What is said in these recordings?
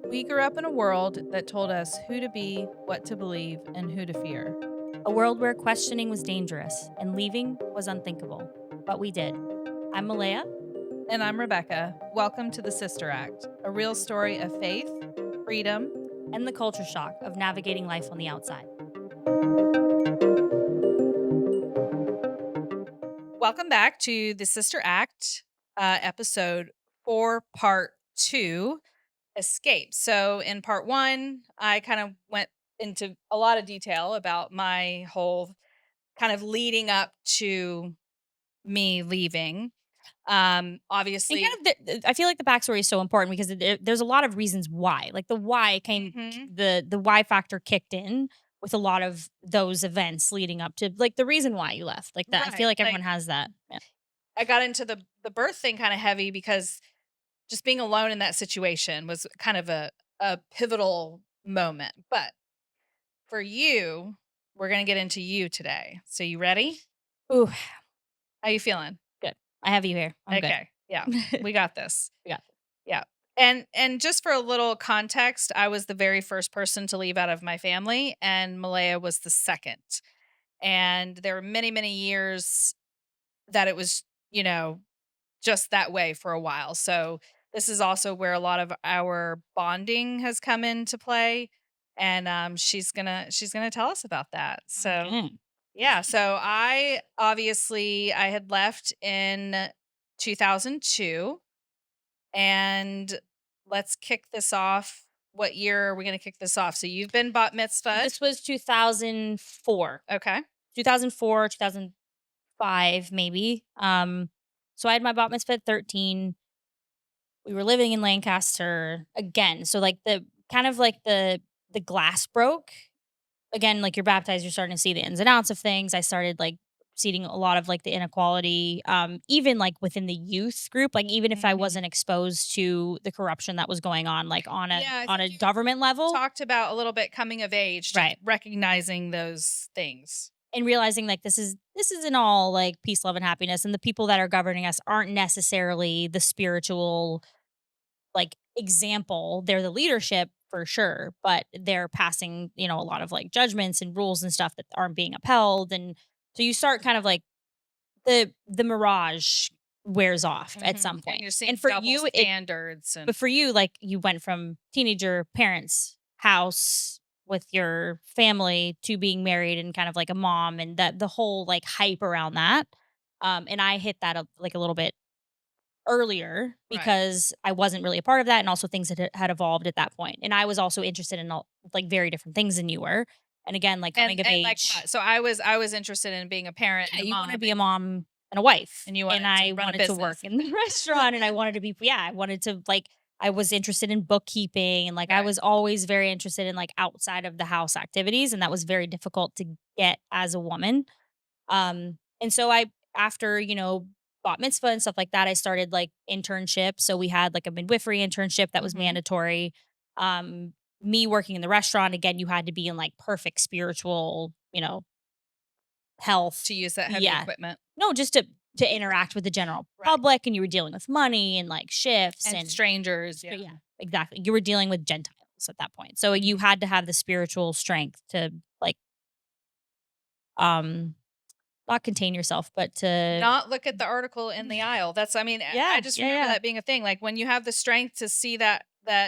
We grew up in a world that told us who to be, what to believe, and who to fear. A world where questioning was dangerous and leaving was unthinkable. But we did. I'm Meleah. And I'm Rebecca. Welcome to the Sister Act, a real story of faith, freedom. And the culture shock of navigating life on the outside. Welcome back to the Sister Act, episode 4, part 2, Escape. So, in part 1, I kind of went into a lot of detail about my whole kind of leading up to me leaving. And Obviously, kind of, I feel like the backstory is so important because there's a lot of reasons why. Like the why came, mhm, the why factor kicked in with a lot of those events leading up to like the reason why you left. Like that, I feel right. like everyone Like, has that. Yeah. I got into the birth thing kind of heavy because just being alone in that situation was kind of a pivotal moment. But for you, we're gonna get into you today. So you ready? Ooh, How you feeling? good. I have you here. I'm good. Okay. Yeah. We We got this. got this. Yeah. And just for a little context, I was the very first person to leave out of my family, and Meleah was the second. And there were many, many years that it was, you know, just that way for a while. So this is also where a lot of our bonding has come into play, and she's gonna tell us about that. So Okay. yeah, so I had left in 2002, and let's kick this off. What year are we gonna kick this off? So you've been bat mitzvahed, This was 2004. okay? 2004, 2005, maybe. So I had my bat mitzvah at 13. We were living in Lancaster again. So like the kind of like the glass broke. Again, like you're baptized, you're starting to see the ins and outs of things. I started like seeing a lot of like the inequality, even like within the youth group, like even if I Mhm. wasn't exposed to the corruption that was going on, like Yeah, I on a think you government level. talked about a little bit coming of age, just Right. recognizing those things. And realizing like this isn't all like peace, love, and happiness. And the people that are governing us aren't necessarily the spiritual like example. They're the leadership for sure, but they're passing, a lot of like judgments and rules and stuff that aren't being upheld. And so you start kind of like the mirage wears off at some Mhm, and point. you're seeing And for double you, it standards and but for you, like you went from teenager parents house with your family to being married and kind of like a mom and that the whole like hype around that. And I hit that like a little bit earlier right. because I wasn't really a part of that, and also things had evolved at that point. And I was also interested in like very different things than you were. And again, like coming of And like age, what? So I was interested in being a parent and yeah, a you want to mom, be a mom and a wife, and you and wanted to I run a wanted to work business. in the restaurant, and I wanted to be, yeah, I wanted to like. I was interested in bookkeeping and like I Right. was always very interested in like outside of the house activities, and that was very difficult to get as a woman. And so I after, bat mitzvah and stuff like that, I started like internships. So we had like a midwifery internship that was Mhm. mandatory. Um, Me working in the restaurant, again, you had to be in like perfect spiritual, health. To use that heavy Yeah. equipment. No, just to interact with the general Right. public, and you were dealing with money and like shifts And and strangers, so yeah. yeah, exactly. You were dealing with Gentiles at that point. So you Mhm. had to have the spiritual strength to like um not contain yourself, but to Not look at the article in the aisle. That's I mean, I yeah, just yeah, remember yeah. that being a thing, like, when you have the strength to see that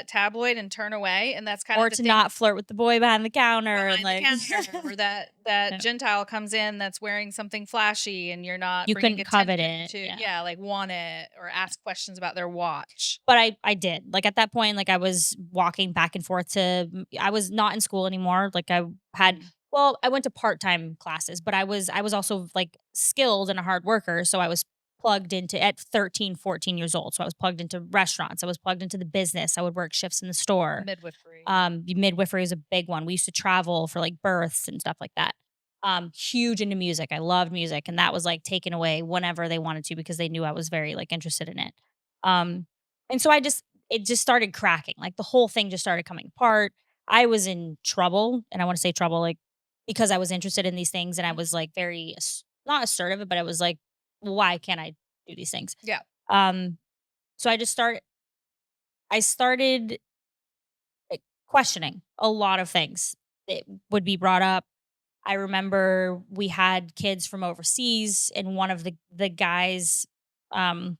tabloid and turn away, and that's kind of Or the to thing not flirt with the boy behind the counter and behind the like counter, or that yeah. Gentile comes in that's wearing something flashy and you're not You bringing couldn't covet attention it. to, Yeah. yeah, like, want it or ask questions about their watch. But I did. Like at that point, like I was walking back and forth I was not in school anymore. Like I had Mhm. well, I went to part-time classes, but I was also like skilled and a hard worker. So I was plugged into at 13, 14 years old. So I was plugged into restaurants. I was plugged into the business. I would work shifts in the store. Midwifery, yeah. Midwifery is a big one. We used to travel for like births and stuff like that. Huge into music. I loved music, and that was like taken away whenever they wanted to because they knew I was very like interested in it. Um, and so it just started cracking. Like the whole thing just started coming apart. I was in trouble, and I want to say trouble like because I was interested in these things, and I Mhm. was like very not assertive, but I was like, why can't I do these things? Yeah. Um, so I started questioning a lot of things. It would be brought up. I remember we had kids from overseas, and one of the guys, um,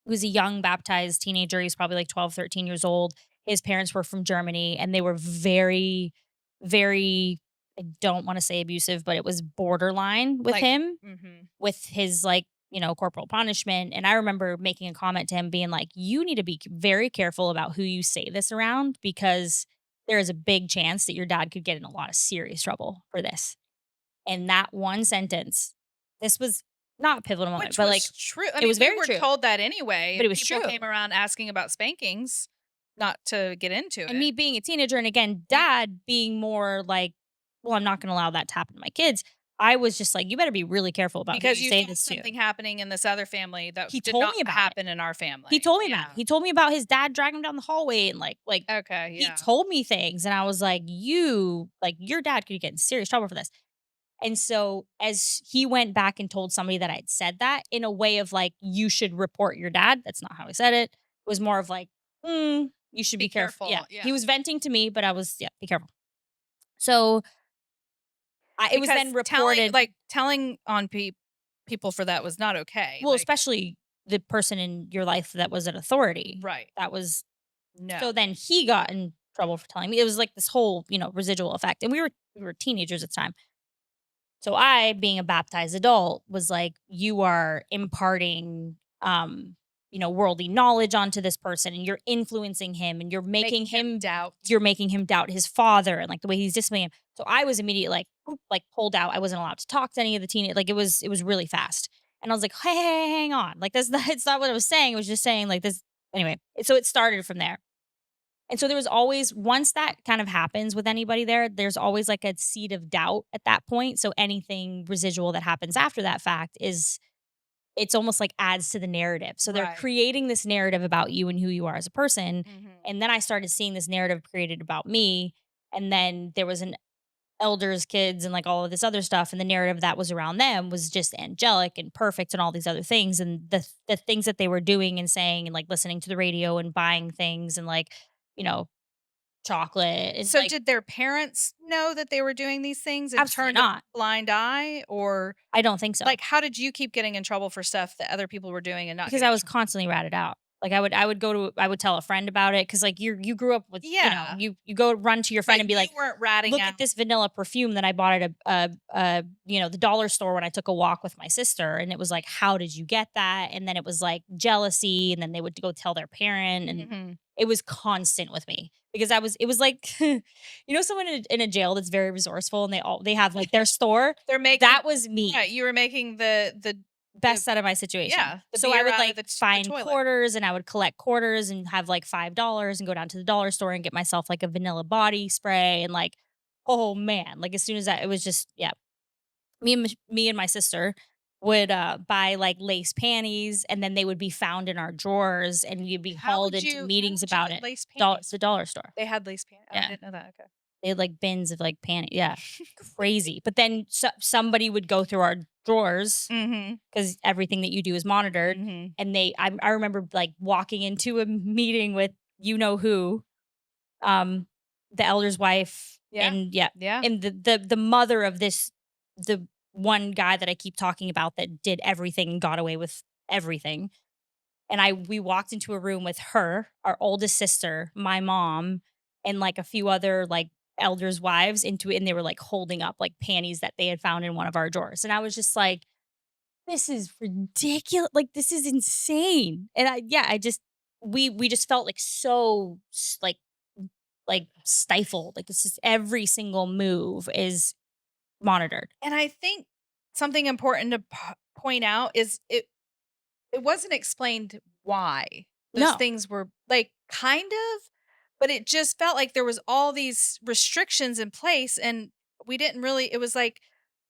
was a young baptized teenager. He's probably like 12, 13 years old. His parents were from Germany, and they were very, very, I don't want to say abusive, but it was borderline with Like, him, mhm. with his like, corporal punishment. And I remember making a comment to him being like, you need to be very careful about who you say this around, because there is a big chance that your dad could get in a lot of serious trouble for this. And that one sentence, this was not a pivotal moment, Which but like was true. I it mean, was we very were true, told that anyway. but it was People true. came around asking about spankings, not to get into And it. me being a teenager, and again, You dad being more like, well, I'm not going to allow that to happen to my kids. I was just like, you better be really careful about who because you you say saw this to. something happening in this other family that He did told not me about it. happen in our He family. told me about it. Yeah. He told me about his dad dragging him down the hallway, and like Okay, he yeah. told me things, and I was like, your dad could get in serious trouble for this. And so as he went back and told somebody that I'd said that in a way of like, you should report your dad. That's not how he said it. It was more of like, you should Be be careful. Yeah. careful. Yeah. He was venting to me, but I was, yeah, be careful. So it was then Because telling reported, like telling on people for that was not okay. well, Like, especially the person in your life that was an authority. right. That was, No. so then he got in trouble for telling me. It was like this whole, residual effect. And we were teenagers at the time. So I, being a baptized adult, was like, you are imparting, worldly knowledge onto this person, and you're influencing him, and Making him doubt. you're making him doubt his father and like the way he's disciplining him. So I was immediately like, like pulled out. I wasn't allowed to talk to any of the teen. Like it was really fast. And I was like, hey, hang on. Like that's not, it's not what I was saying. It was just saying like this. Anyway, so it started from there. And so there was always, once that kind of happens with anybody there, there's always like a seed of doubt at that point. So anything residual that happens after that fact is, it's almost like adds to the narrative. So they're Right. creating this narrative about you and who you are as a person. Mhm. And then I started seeing this narrative created about me. And then there was an elders, kids, and like all of this other stuff. And the narrative that was around them was just angelic and perfect and all these other things. And the things that they were doing and saying and like listening to the radio and buying things and like, you know, chocolate and So like, did their parents know that they were doing these things and absolutely turned a not. blind eye? Or I don't think so, like, how did you keep getting in trouble for stuff that other people were doing and not because getting I in was trouble? constantly ratted out. Like I would tell a friend about it, because like you grew up with, Yeah. you go run to your friend But and be you like, weren't ratting look out. at this vanilla perfume that I bought at the dollar store when I took a walk with my sister. And it was like, how did you get that? And then it was like jealousy. And then they would go tell their parent. And Mhm. it was constant with me, because it was like, someone in a jail that's very resourceful, and they have like their store. They're making That was me. right, you were making the Best out of my situation. yeah, the So I beer would out of like the find toilet. quarters, and I would collect quarters and have like $5 and go down to the dollar store and get myself like a vanilla body spray, and like, oh man, like as soon as that, it was just, yeah. Me and my sister would buy like lace panties, and then they would be found in our drawers, and you'd be hauled into How meetings would you about get it. lace panties? The dollar store. They had lace panties. Oh, I Yeah. didn't know that, okay. They had like bins of like panties. Yeah. Crazy. But then somebody would go through our drawers, Mhm, because everything that you do is monitored. mhm. And I remember like walking into a meeting with who, um, the elder's wife, Yeah, and yeah, yeah. and the mother of the one guy that I keep talking about that did everything and got away with everything. And we walked into a room with her, our oldest sister, my mom, and like a few other like elders' wives into it, and they were like holding up like panties that they had found in one of our drawers. And I was just like, this is ridiculous. Like this is insane. And I just we just felt like so like stifled. Like it's just every single move is monitored. And I think something important to point out is it wasn't explained why those No, things were like, kind of, but it just felt like there was all these restrictions in place, and we didn't really it was like,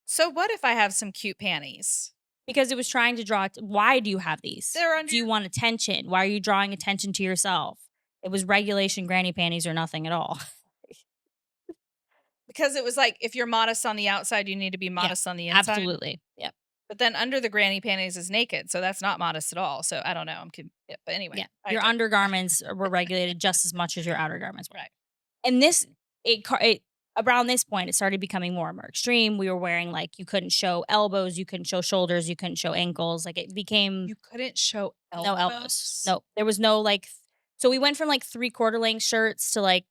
"So what if I have some cute panties?" because it was trying to draw. Why do you have these? They're under Do you want attention? Why are you drawing attention to yourself? It was regulation granny panties or nothing at all. because it was like, if you're modest on the outside, you need to be Yeah, modest on the inside. absolutely. Yeah, But then under the granny panties is naked, so that's not modest at all. So I don't know. Yeah, but anyway, yeah. I Your digress. undergarments were regulated just as much as your outer garments were. Right. And this it around this point, it started becoming more and more extreme. We were wearing, like, you couldn't show elbows, you couldn't show shoulders, you couldn't show ankles, like, it became You couldn't show no elbows. elbows? No, there was no, like so we went from, like, three-quarter length shirts to, like,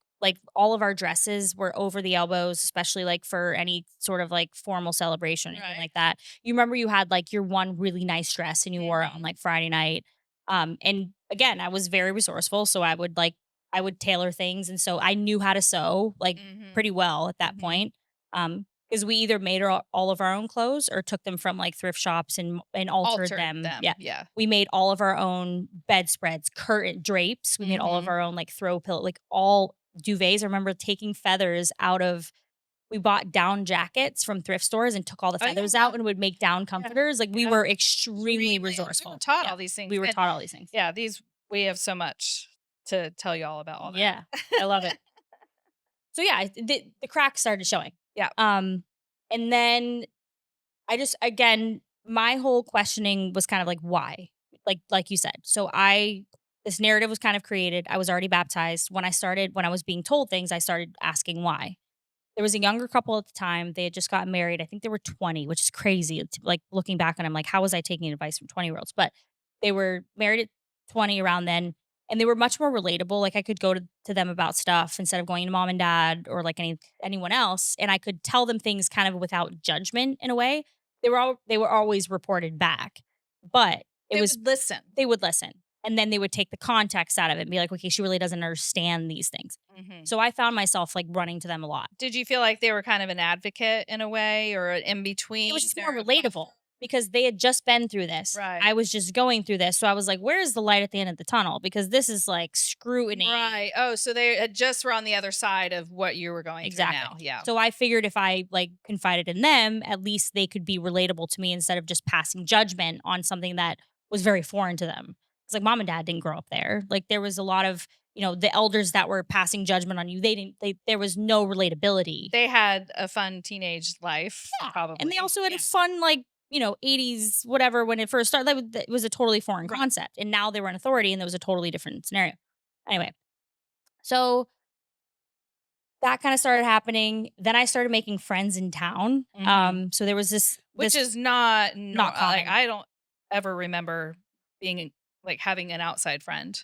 all of our dresses were over the elbows, especially, like, for any sort of, like, formal celebration or anything Right. like that. You remember you had, like, your one really nice dress and you wore it on, Mhm. like, Friday night. And again, I was very resourceful, so I would tailor things, and so I knew how to sew, like, Mhm. pretty well at that Mhm. point. Because we either made all of our own clothes or took them from, like, thrift shops and altered Altered them. them, Yeah. yeah. We made all of our own bedspreads, curtain drapes. We made all of Mhm. our own, like, throw pillow like, all duvets. I remember taking feathers out of we bought down jackets from thrift stores and took all the Oh, yeah, feathers yeah, out and would make down yeah, comforters. Like, we yeah. were Extremely, extremely and we were resourceful. taught Yeah. all these things, We were and taught all these things. yeah, these we have so much to tell you all about all Yeah. that. I love it. So, yeah, the cracks started showing. Yeah. Um, and then I just again, my whole questioning was kind of like, why? Like you said. So I this narrative was kind of created. I was already baptized. When I was being told things, I started asking why. There was a younger couple at the time. They had just gotten married. I think they were 20, which is crazy. It's like looking back and I'm like, how was I taking advice from 20-year-olds? But they were married at 20 around then. And they were much more relatable. Like I could go to them about stuff instead of going to mom and dad or like anyone else. And I could tell them things kind of without judgment in a way. They were always reported back. But it They was would listen. they would listen. And then they would take the context out of it and be like, okay, she really doesn't understand these things. Mhm. So I found myself like running to them a lot. Did you feel like they were kind of an advocate in a way, or an in It was between, just more or a buffer? relatable because they had just been through this. Right. I was just going through this. So I was like, where's the light at the end of the tunnel? Because this is like scrutiny. Right. Oh, so they had just were on the other side of what you were going through Exactly. now. Yeah. So I figured if I like confided in them, at least they could be relatable to me instead of just passing judgment on something that was very foreign to them. It's like mom and dad didn't grow up there. Like there was a lot of, the elders that were passing judgment on you. There was no relatability. They had a fun teenage life, Yeah, and they probably. also had a Yeah. fun, like, 80s whatever when it first started, that was a totally foreign Right. concept, and now they were in authority, and there was a totally different scenario. Anyway, so that kinda started happening, then I started making friends in town, Mhm. so there was Which this is not not like, common. I don't ever remember being like, having an outside friend.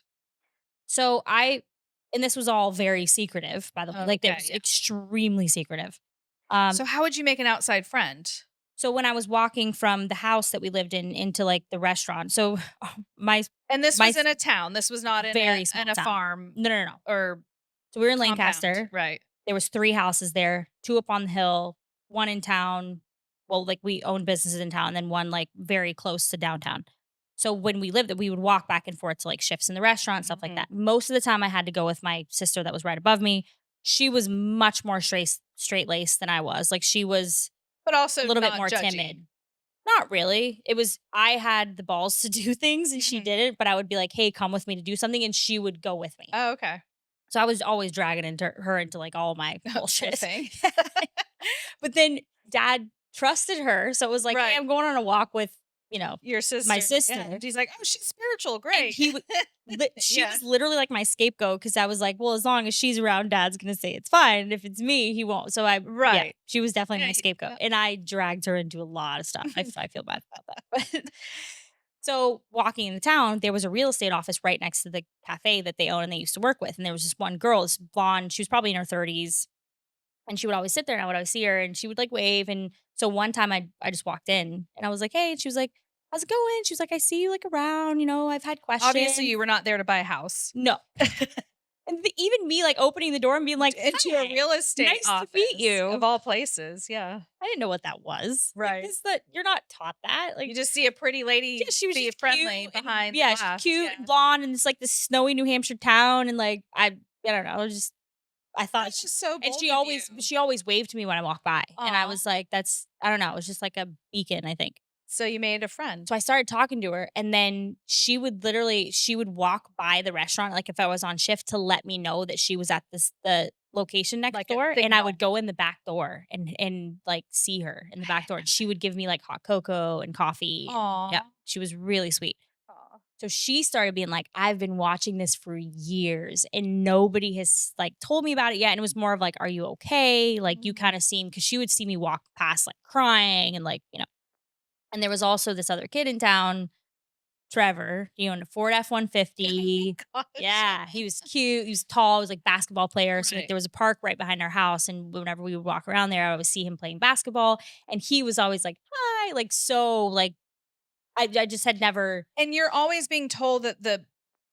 So and this was all very secretive, by the way, like, it Okay, was yeah. extremely secretive. Um, So how would you make an outside friend? so when I was walking from the house that we lived in into, like, the restaurant, so my And this my was s in a town. This was not very in small a town. farm No, no, no, no. or So we were in compound, Lancaster. right? There was 3 houses there, 2 up on the hill, 1 in town. Well, like, we owned businesses in town, and then 1, like, very close to downtown. So when we lived there, we would walk back and forth to, like, shifts in the restaurant, stuff like Mhm. that. Most of the time, I had to go with my sister that was right above me. She was much more straight-laced than I was. Like, she was But a also little bit not more judgy. timid. Not really. It was I had the balls to do things, and she Mhm. didn't, but I would be like, "Hey, come with me to do something," and she would go with me. Oh, okay. So I was always dragging her into, like, all my Poor bullshit. thing. But then dad trusted her, so it was like, "Hey, Right. I'm going on a walk with, you know, Your my sister, yeah, sister." and she's like, "Oh, she's spiritual, And great." he would she Yeah. was literally like my scapegoat because I was like, "Well, as long as she's around, dad's gonna say it's fine. And if it's me, he won't." So yeah, Right. she was definitely Yeah, my scapegoat, yep. and I dragged her into a lot of stuff. I feel bad about that. But so walking in the town, there was a real estate office right next to the cafe that they own and they used to work with. And there was this one girl, this blonde, she was probably in her 30s. And she would always sit there and I would always see her and she would like wave. And so one time I just walked in and I was like, hey, and she was like, how's it going? She was like, I see you like around, I've had Obviously, questions. you were not there to buy a house. No. And even me like opening the door and being like, Into a hi, real estate nice to meet office, of you. all places, yeah. I didn't know what that was. Like Right. this that you're not taught that. Like You just see a pretty yeah, lady she was be just cute friendly and behind the yeah, she's glass, cute and yeah. blonde and it's like this snowy New Hampshire town and like I don't know, just I thought That's just so and bold of you. she always waved to me when I walked by and I Aw. was like that's I don't know, it was just like a beacon, I think. So you made a friend. So I started talking to her and then she would walk by the restaurant like if I was on shift to let me know that she was at the location next Like a door and I signal. would go in the back door and like see her in the back door and she would give me like hot cocoa and coffee and yeah, Aw. she was really sweet. Aw. So she started being like, "I've been watching this for years and nobody has like told me about it yet." And it was more of like, "Are you okay? Like you kind Mhm. of seem," because she would see me walk past like crying and like, and there was also this other kid in town, Trevor, in a Ford F-150. Gosh. Yeah, he was cute. He was tall. He was like basketball player. So like Right. there was a park right behind our house, and whenever we would walk around there, I would see him playing basketball, and he was always like, "Hi," like so like I just had never. And you're always being told that the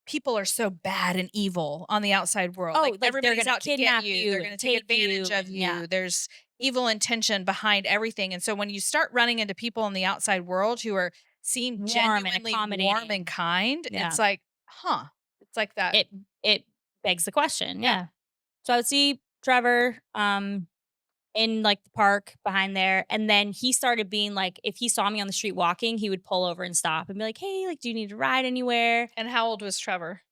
people are so bad and evil on the outside world. Like Oh, like they're everybody's gonna out to get kidnap you. you They're and going to take take advantage you, of and yeah, you. There's evil intention behind everything. And so when you start running into people in the outside world who are seem warm and genuinely warm and accommodating. kind, Yeah, it's like, huh. It's like that. it begs the question. Yeah. Yeah, so I would see Trevor, in like the park behind there, and then he started being like, if he saw me on the street walking, he would pull over and stop and be like, "Hey, like, do you need a ride anywhere?" And how old was Trevor?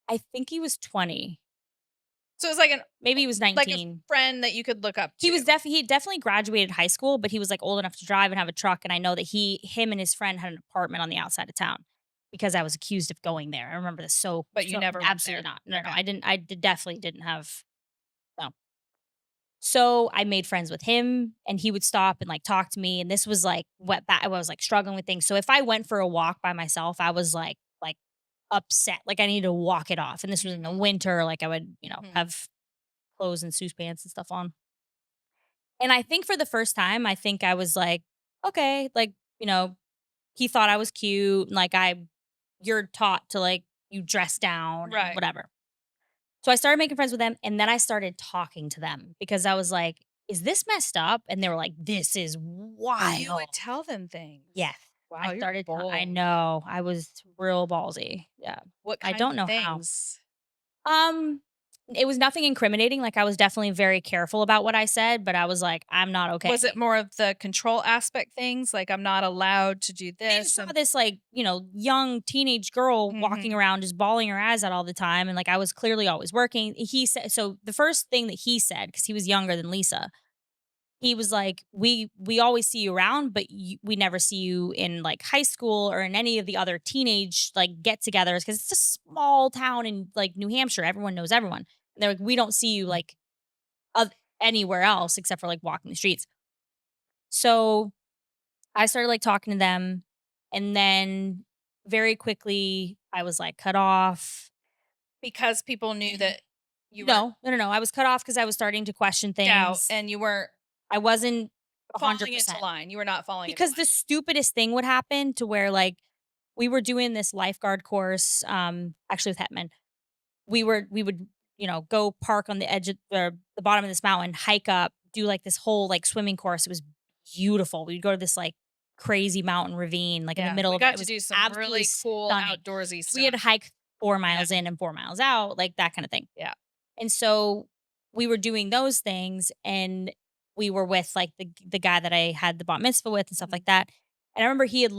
I think he was 20, So it was like an maybe he was like a 19. friend that you could look up He to. was he definitely graduated high school, but he was, like, old enough to drive and have a truck, and I know that him and his friend had an apartment on the outside of town because I was accused of going there. I remember this But you never went absolutely there. not. No, no, Okay. I didn't. Definitely didn't have. No. So I made friends with him and he would stop and like talk to me. And this was like what back I was like struggling with things. So if I went for a walk by myself, I was like upset. Like I needed to walk it off. And this was in the Mhm. winter. Like I would, Mhm. have clothes and suit pants and stuff on. And I think for the first time, I think I was like, okay, like, he thought I was cute. And like you're taught to like you dress down and Right. whatever. So I started making friends with them, and then I started talking to them because I was like, "Is this messed up?" And they were like, "This is You wild." would tell them things. Yes. I Wow, you're started I bold. know. I was real ballsy. Yeah. What I kinds don't of know how. things? Um, it was nothing incriminating, like, I was definitely very careful about what I said, but I was like, "I'm not Was it okay." more of the control aspect things? Like, I'm not allowed to do They just this saw and this, like, young teenage girl walking Mhm. around just bawling her eyes out all the time, and, like, I was clearly always working. He said so the first thing that he said, because he was younger than Lisa, he was like, "We always see you around, but we never see you in like high school or in any of the other teenage like get-togethers because it's a small town in like New Hampshire. Everyone knows everyone. And they're like, we don't see you like oth- anywhere else except for like walking the streets." So I started like talking to them, and then very quickly I was like cut off. because people knew And that you were no, no, no, no. I was cut off because I was starting to question doubt things. and you weren't I wasn't a hundred falling into percent. line. You were not falling into Because the line. stupidest thing would happen to where, like, we were doing this lifeguard course, actually with Hetman. We would, go park on the edge of the bottom of this mountain, hike up, do, like, this whole, like, swimming course. It was beautiful. We'd go to this, like, crazy mountain ravine, like, in the Yeah, middle we of it. got It to was do some absolutely really cool stunning. outdoorsy We had to stuff. hike 4 Yeah, miles in and 4 miles out, like, that kinda thing. yeah. And so we were doing those things, and we were with like the guy that I had the bat mitzvah with and stuff Mhm. like that. And I remember he had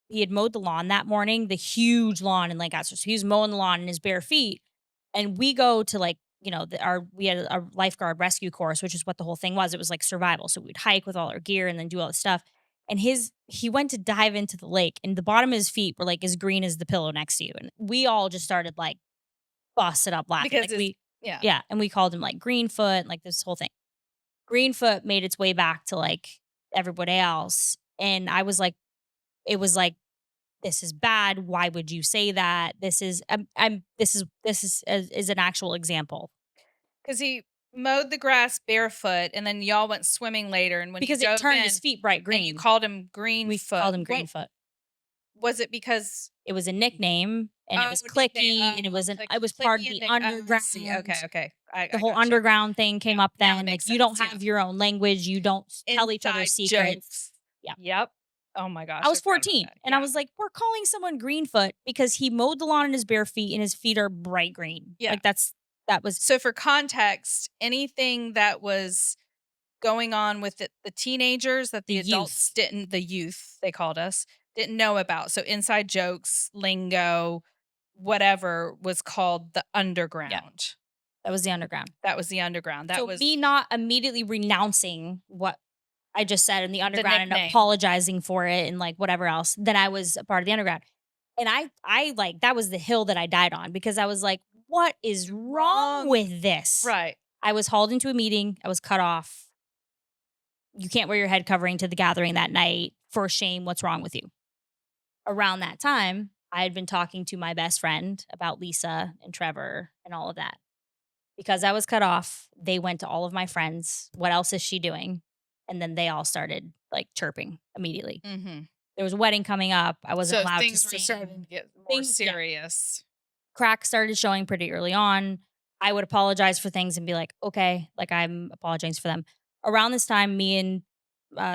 he had mowed the lawn that morning, the huge lawn in Lancaster. So he was mowing the lawn in his bare feet. And we go to like, we had a lifeguard rescue course, which is what the whole thing was. It was like survival. So we'd hike with all our gear and then do all this stuff. And he went to dive into the lake, and the bottom of his feet were like as green as the pillow next to you. And we all just started like busted up laughing. Because Like it's yeah. yeah, and we called him like Greenfoot, like this whole thing. Greenfoot made its way back to like everybody else. And I was like, it was like, this is bad. Why would you say that? This is an actual example 'Cause he mowed the grass barefoot, and then y'all went swimming later, and when you because it dove turned his in feet bright and you green. called him We Greenfoot, called him what Greenfoot. was it because It was a nickname, and it oh, was nickname, clicky, and it was part of clicky and the nick I see, okay, underground. okay. The I whole gotcha. underground thing Yeah, came up now it then. Like, makes you sense, don't yeah. have your own language. You don't tell each other Inside secrets. jokes. Yeah. Yep. Oh my I gosh, I was forgot about 14 that, and I yeah. was like, we're calling someone Greenfoot because he mowed the lawn in his bare feet and his feet are bright green. Yeah. Like that was So for context, anything that was going on with the teenagers that the the adults youth. didn't the youth, they called us, didn't know about, so inside jokes, lingo, whatever was called the Yeah. underground. That was the underground. That was the underground, that So was me not immediately renouncing what I just said in the the underground and nickname. apologizing for it and like whatever else, then I was a part of the underground. And I like, that was the hill that I died on because I was like, "What is wrong Wrong. with this?" Right. I was hauled into a meeting, I was cut off. "You can't wear your head covering to the gathering that night. For shame, what's wrong with you?" Around that time, I had been talking to my best friend about Lisa and Trevor and all of that. Because I was cut off, they went to all of my friends, "What else is she doing?" And then they all started, like, chirping immediately. Mhm. There was a wedding coming up, I wasn't So allowed to things were starting sing. to get more Things, yeah, serious. cracks started showing pretty early on. I would apologize for things and be like, "Okay," like, I'm apologizing for them. Around this time, me and,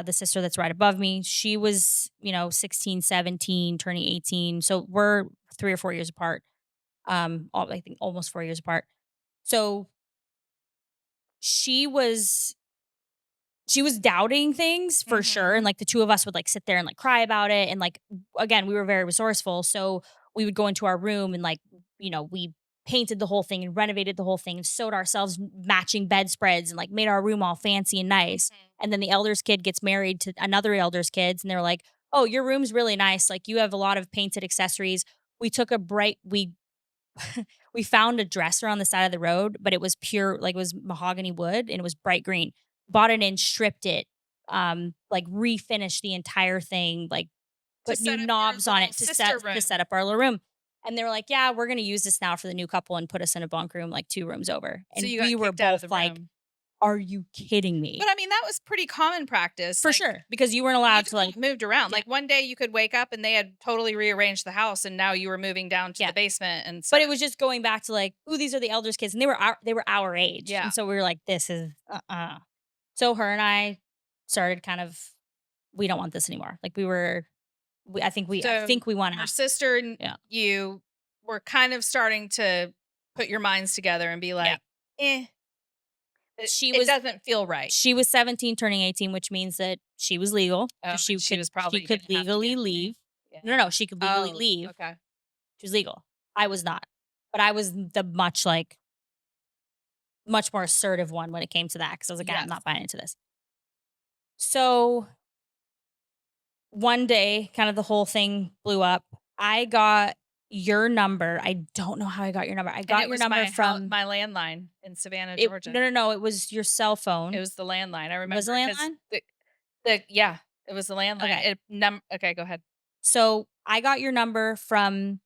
the sister that's right above me, she was, 16, 17, turning 18, so we're 3 or 4 years apart, I think almost 4 years apart. So, she was she was doubting things for sure, and, Mhm. like, the 2 of us would, like, sit there and, like, cry about it, and, like, again, we were very resourceful, so we would go into our room and, like, we painted the whole thing and renovated the whole thing and sewed ourselves matching bedspreads and, like, made our room all fancy and nice, Mhm. and then the elder's kid gets married to another elder's kids, and they're like, "Oh, your room's really nice, like, you have a lot of painted accessories." We found a dresser on the side of the road, but it was pure, like, it was mahogany wood and it was bright green. Bought it in, stripped it, like, refinished the entire thing, like, To put new set up your knobs on little it sister to room. set up our little room. And they were like, "Yeah, we're gonna use this now for the new couple and put us in a bunk room, like, 2 rooms over." So And you we got were kicked out of both the like, room. "Are you kidding But, me?" I mean, that was pretty common practice, For like, sure, because you weren't you allowed to, just like, got moved around, yeah, like, one day you could wake up and they had totally rearranged the house, and now you were moving down to yeah. the basement and But set it up. was just going back to, like, "Ooh, these are the elders' kids," and they were our age, Yeah. and so we were like, "This is So her and I started kind of, we don't want this anymore. Like, I So think we want your out. sister and Yeah. you were kind of starting to put your minds together and be Yeah. like, "Eh, She it was doesn't feel right." she was 17 turning 18, which means that she was legal. Oh, So and she was she probably could gonna have to legally get married. leave. No, Yeah. no, she could legally Oh, leave. okay. She was legal. I was not. But I was the much more assertive one when it came to that because I was like, "I'm Yes. not buying into this." So one day, kind of the whole thing blew up. I got your number. I don't know how I got your number. I And got it your was number from my landline in Savannah, it. Georgia. No, no, no. It was your cell It phone. was the landline. I Was it remember because landline? the yeah, it was the landline. Okay. Okay, go ahead. So I got your number from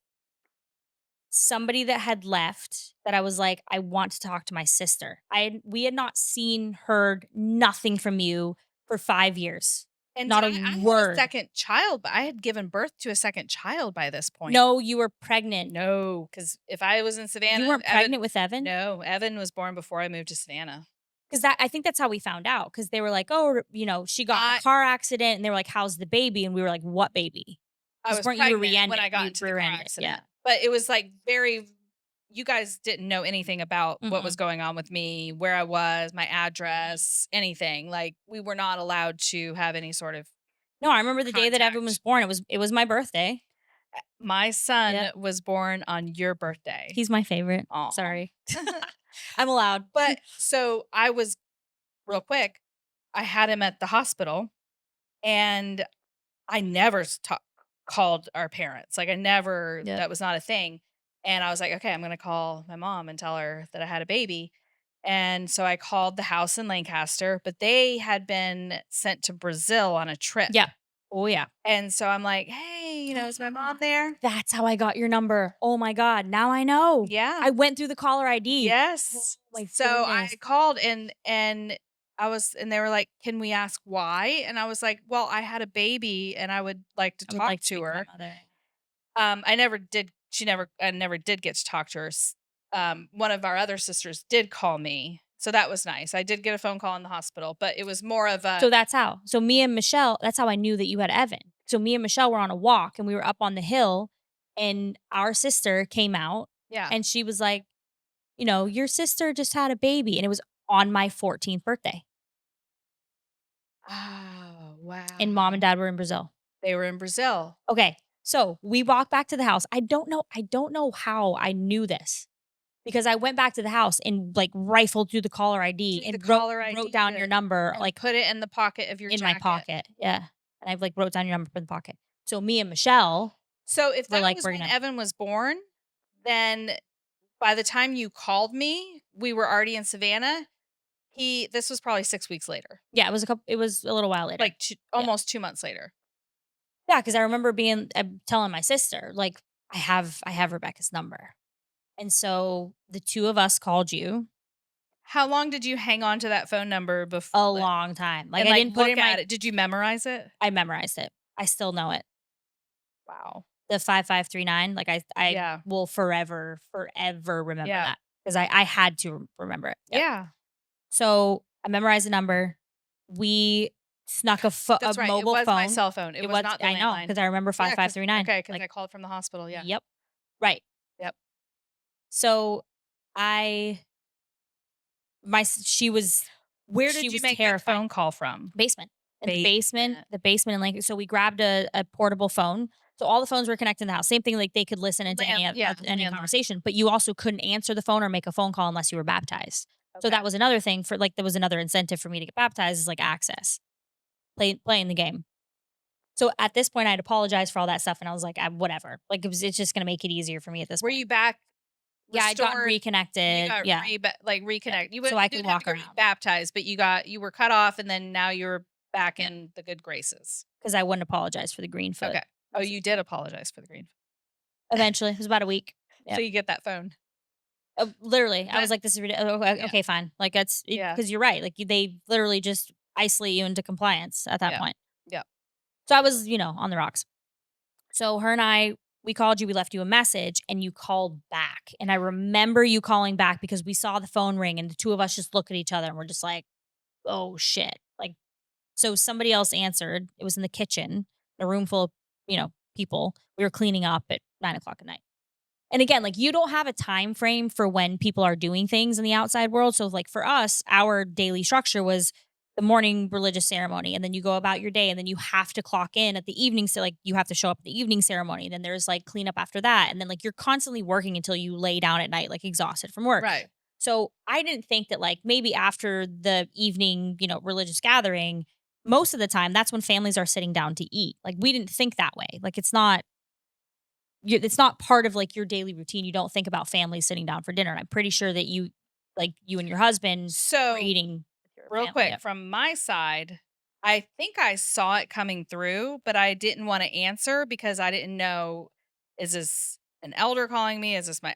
somebody that had left that I was like, "I want to talk to my sister." We had not seen, heard nothing from you for 5 years. And Not a I had a word. second child, but I had given birth to a second child by this point. No, you were pregnant. No, because if I was in You Savannah, weren't pregnant with Evan? no, Evan was born before I moved to Savannah. 'Cause that I think that's how we found out. Because they were like, "Oh, she got in a I car accident," and they were like, "How's the baby?" And we were like, "What baby?" I 'Cause was weren't you pregnant when I got into the car rear-ended? Yeah. accident, but it was, like, very you guys didn't know anything about what was Mm-mm. going on with me, where I was, my address, anything, like, we were not allowed to have any sort of No, I remember the day that Evan was contact. born. It was my birthday. My son Yep. was born on your birthday. He's my favorite. Aw. Sorry. I'm allowed. But so I was real quick, I had him at the hospital, and I never called our parents. Like, I never Yep. that was not a thing, and I was like, "Okay, I'm gonna call my mom and tell her that I had a baby." And so I called the house in Lancaster, but they had been sent to Brazil on a trip. Yeah. Oh, yeah. And so I'm like, "Hey, is my mom there?" That's how I got your number. Oh my god, now I know. Yeah. I went through the caller ID. Oh Yes. my So goodness. I called and they were like, "Can we ask why?" And I was like, "Well, I had a baby and I would like to I would talk like to to speak to my her." mother. I never did get to talk to her. One of our other sisters did call me. So that was nice. I did get a phone call in the hospital, but it was more of a So that's how. So me and Michelle, that's how I knew that you had Evan. So me and Michelle were on a walk and we were up on the hill and our sister came out yeah. and she was like, "Your sister just had a baby." And it was on my 14th birthday. Oh, And mom and wow. dad were in Brazil. They were in Brazil. Okay. So we walk back to the house. I don't know how I knew this because I went back to the house and like rifled through the caller ID Through the and caller wrote ID down your number and like put it in the pocket of your in my jacket. pocket. Yeah. And I've like wrote down your number for the pocket. So me and Michelle So if We're that like, was "We're when gonna." Evan was born, then by the time you called me, we were already in Savannah. This was probably 6 weeks later, Yeah, it was a little while later. like, 2 Yeah. almost 2 months later. Yeah, because I remember telling my sister, like, "I have Rebecca's number." And so the 2 of us called you How long did you hang on to that phone number a long time. Like, and, I like, didn't put it look in my at it? Did you memorize it? I memorized it. I still know it. Wow. The 5539, like, I Yeah. will forever remember Yeah. that because I had to remember it. Yep. Yeah. So, I memorized the number. We snuck a That's right, it mobile was my phone. cell phone, it It was was not the I know landline. because I remember Yeah, because 5539. okay, because Like, I called from the hospital, yeah. yep. Right. Yep. So, I my s Where she did you was make that terrified. phone call from? Basement. In Basement. the basement in Lincoln. So we grabbed a portable phone. So all the phones were connected in the house. Same thing, like they could listen into Yeah, any landline. conversation, but you also couldn't answer the phone or make a phone call unless you were baptized. So Okay. that was another thing for like there was another incentive for me to get baptized is like access, playing the game. So at this point, I'd apologized for all that stuff, and I was like, whatever. Like it's just gonna make it easier for me at this Were point. you back Yeah, I'd gotten restored? You reconnected. got Yeah, yeah. reconnect you So I could didn't have to walk get around. baptized, but you were cut off, and then now you're back Yeah, in the good graces. because I wouldn't apologize for the green foot. Okay. Oh, you did apologize for the green. Eventually, it was about a week. So Yeah. you get that phone. Literally, I But was like, "This is okay, yeah, okay, fine." Like, that's yeah, because you're right, like, they literally just isolate you into compliance at that yeah, point. yeah. So I was, on the rocks. So her and I, we called you, we left you a message, and you called back, and I remember you calling back because we saw the phone ring, and the 2 of us just look at each other, and we're just like, "Oh, shit." Like, so somebody else answered. It was in the kitchen, a room full of, people. We were cleaning up at 9 o'clock at night. And again, like you don't have a time frame for when people are doing things in the outside world. So like for us, our daily structure was the morning religious ceremony and then you go about your day and then you have to clock in at the evening so like you have to show up at the evening ceremony. Then there's like cleanup after that and then like you're constantly working until you lay down at night like exhausted from work. Right. So I didn't think that like maybe after the evening, religious gathering, most of the time that's when families are sitting down to eat. Like we didn't think that way. Like it's not part of like your daily routine. You don't think about families sitting down for dinner. And I'm pretty sure that you and your husband were So, eating with your real family. quick, Yep. from my side, I think I saw it coming through, but I didn't wanna answer because I didn't know, is this an elder calling me? Is this my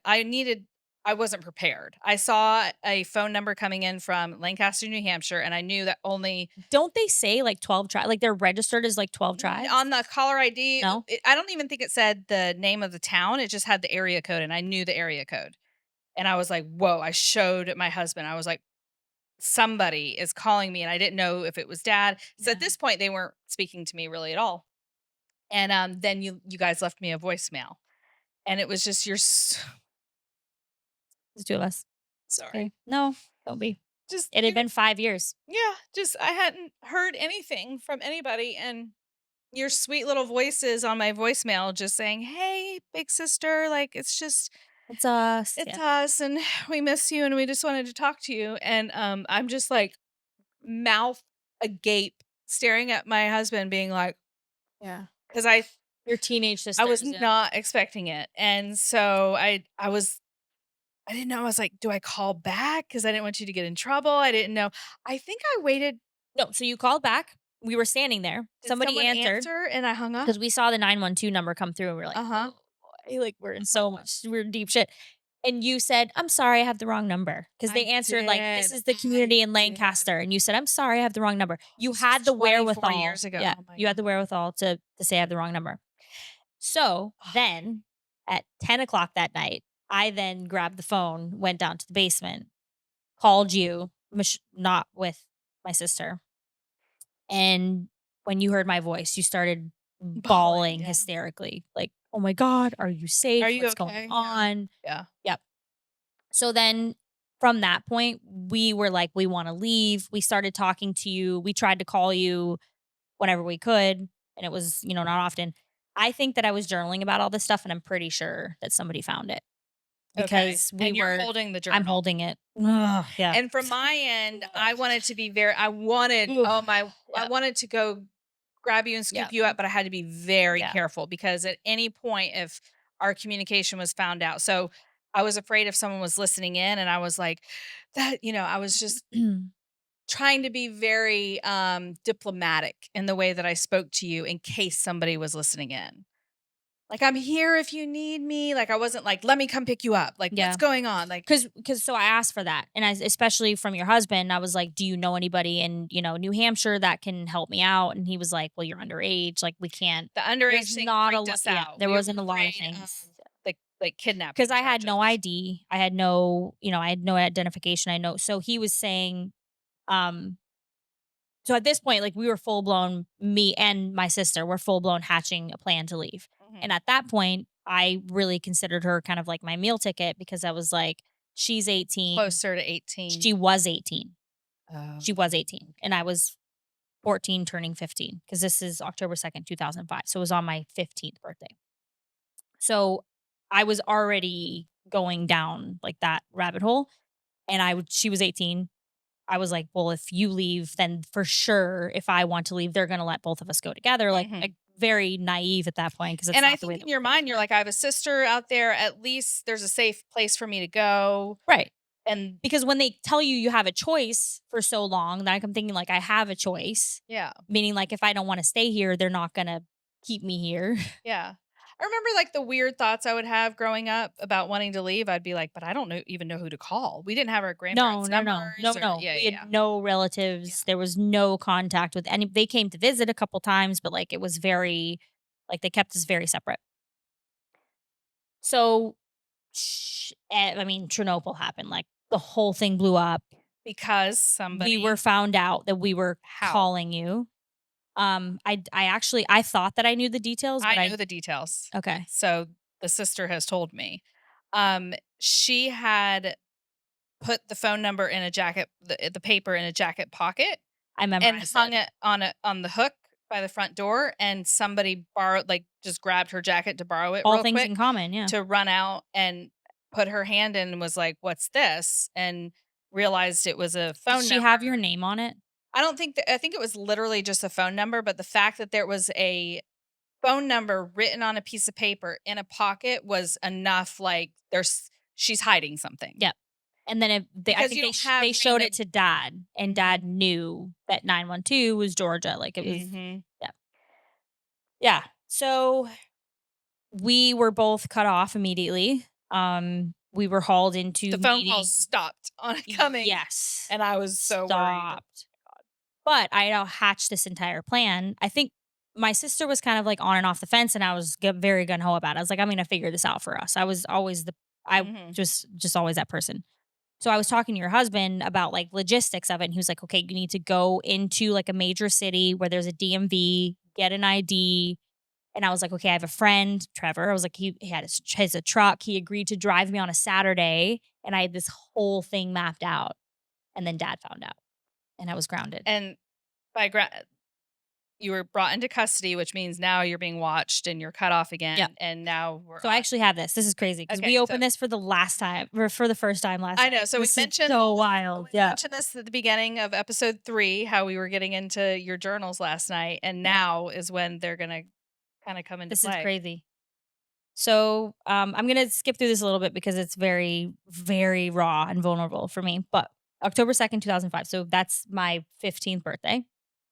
I wasn't prepared. I saw a phone number coming in from Lancaster, New Hampshire, and I knew that only Don't they say like 12 tribes? Like they're registered as like 12 tribes? on the caller ID, No? I don't even think it said the name of the town, it just had the area code, and I knew the area code. And I was like, "Whoa," I showed my husband, I was like, "Somebody is calling me," and I didn't know if it was dad. So at Yeah. this point, they weren't speaking to me really at all. And, then you guys left me a voicemail, and it was just, There's 2 of us. sorry. Okay. No, don't be. Just, It had been 5 years. yeah, just I hadn't heard anything from anybody, and your sweet little voices on my voicemail just saying, "Hey, big sister, like, It's us. it's Yeah. us, and we miss you, and we just wanted to talk to you." And, I'm just, like, mouth agape, staring at my husband being like, Yeah. because Your teenage I was sisters. Yeah. not expecting it, and so I didn't know, I was like, "Do I call back? Because I didn't want you to get in trouble." I didn't know. I think I waited. No, so you called back. We were standing there. Did Somebody someone answered answer and I hung up? because we saw the 912 number come through and we are like, Uh-huh. "Oh boy, like we're in deep shit." And you said, "I'm sorry, I have the wrong number." Because they I answered like, "This did. is the I community in did. Lancaster." And you said, "I'm sorry, I have the wrong number." You This was had the 24 wherewithal. years ago. Yeah, Oh my you had the god. wherewithal to say I have the wrong number. So then at 10 o'clock that night, I then grabbed the phone, went down to the basement, called you, not with my sister. And when you heard my voice, you started Bawling, bawling yeah. hysterically, like, "Oh my god, are you "Are safe? you What's going okay?" Yeah. on?" Yeah. Yep. So then from that point, we were like, "We wanna leave." We started talking to you. We tried to call you whenever we could, and it was, not often. I think that I was journaling about all this stuff, and I'm pretty sure that somebody found it Okay. because And you're holding the I'm journal. holding it. Ugh, yeah. And from my end, I wanted to be very I wanted Oof. oh my I Yeah. wanted to go grab you and Yeah. scoop you up, but I had to be very Yeah. careful because at any point, if our communication was found out, so I was afraid if someone was listening in, and I was like, that, I was just trying to be very diplomatic in the way that I spoke to you in case somebody was listening in. Like, I'm here if you need me. Like, I wasn't like, let me come pick you up. Like, what's Yeah. going on? Like, Cause so I asked for that, and especially from your husband, I was like, "Do you know anybody in, New Hampshire that can help me out?" And he was like, "Well, you're underage, like, we can't." the underage There's thing not a freaked lot. us Yeah, out. there We were wasn't a lot of afraid of things. like Cause kidnapping I had no charges. ID, I had no I had no identification, I know so he was saying, um so at this point, like, we were full blown me and my sister were full blown hatching a plan to leave, and Mhm. at that point, I really considered her kind of like my meal ticket because I was like, "She's 18." Closer to 18. She was 18. Oh. She was 18, and I was 14 turning 15 because this is October 2nd, 2005, so it was on my 15th birthday. So, I was already going down, like, that rabbit hole, and she was 18. I was like, "Well, if you leave, then for sure, if I want to leave, they're gonna let both of us go together," like, Mhm. very naive at that point because it's And I not the way think that in we your think. mind, you're like, I have a sister out there. At least there's a safe place for me to go. Right. And Because when they tell you you have a choice for so long, then I'm thinking, like, I have a choice, yeah. meaning, like, if I don't wanna stay here, they're not gonna keep me here. Yeah. I remember like the weird thoughts I would have growing up about wanting to leave. I'd be like, but I don't even know who to call. We didn't have our No, grandparents' no, no. No, numbers or no. yeah, We yeah, had yeah. no Yeah. relatives. There was no contact with any they came to visit a couple times, but, like, it was very like, they kept us very separate. So, I mean, Chernobyl happened, like, the whole thing blew up. Because We were somebody found out that we were how? calling you. I actually I thought that I knew the details, but I I know the details. okay. So the sister has told me. She had put the phone number in a jacket, the paper in a jacket pocket, I and memorized hung it. it on the hook by the front door, and somebody borrowed, like, just grabbed her jacket to borrow it All real things quick in common, yeah. to run out and put her hand in and was like, "What's this?" and realized it was a Did phone she have your number. name on it? I don't think that I think it was literally just a phone number, but the fact that there was a phone number written on a piece of paper in a pocket was enough, like, she's hiding something Yep. And then I because think you don't they have showed it random. to dad, and dad Mhm. knew that 912 was Georgia, like, it was Mhm. yeah. Yeah. So, we were both cut off immediately. We were hauled The into phone calls meeting stopped on coming, yes. and I was so worried. Stopped. But I had hatched this entire plan. I think my sister was kind of, like, on and off the fence, and I was very gun ho about it. I was like, "I'm gonna figure this out for us." I was always I Mhm. just always that person. So I was talking to your husband about, like, logistics of it, and he was like, "Okay, you need to go into, like, a major city where there's a DMV, get an ID." And I was like, "Okay, I have a friend, Trevor." I was like, he had has a truck. He agreed to drive me on a Saturday, and I had this whole thing mapped out. And then dad found out, and I was grounded. And by you were brought into custody, which means now you're being watched and you're cut off Yep. again, and now we're So I on. actually have this. This is crazy because Okay, we so opened this for the last time, or for the first time last I know. night. So This is so wild. we Yeah. mentioned this at the beginning of episode 3, how we were getting into your journals last night, and Yeah. now is when they're gonna kinda come into This is play. crazy. So, I'm gonna skip through this a little bit because it's very, very raw and vulnerable for me. But October 2nd, 2005. So that's my 15th birthday.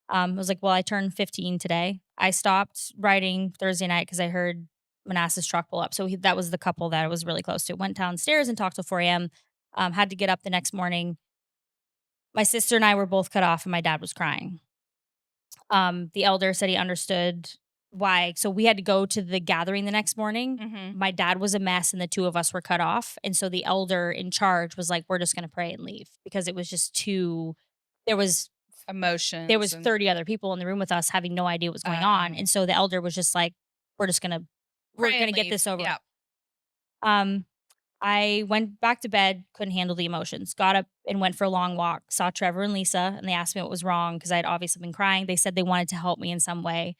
I was like, well, I turned 15 today. I stopped writing Thursday night because I heard Manasseh's truck pull up. So that was the couple that I was really close to. Went downstairs and talked till 4 a.m. Had to get up the next morning. My sister and I were both cut off, and my dad was crying. The elder said he understood why. So we had to go to the gathering the next morning. Mhm. My dad was a mess, and the two of us were cut off. And so the elder in charge was like, "We're just going to pray and leave," because it was just too. There was there Emotions was and 30 other people in the room with us having no idea what was going on. oh, And so the elder was just like, "We're just gonna we're pray and gonna get leave. this over with." Yeah. Um, I went back to bed, couldn't handle the emotions. Got up and went for a long walk. Saw Trevor and Lisa, and they asked me what was wrong because I had obviously been crying. They said they wanted to help me in some way.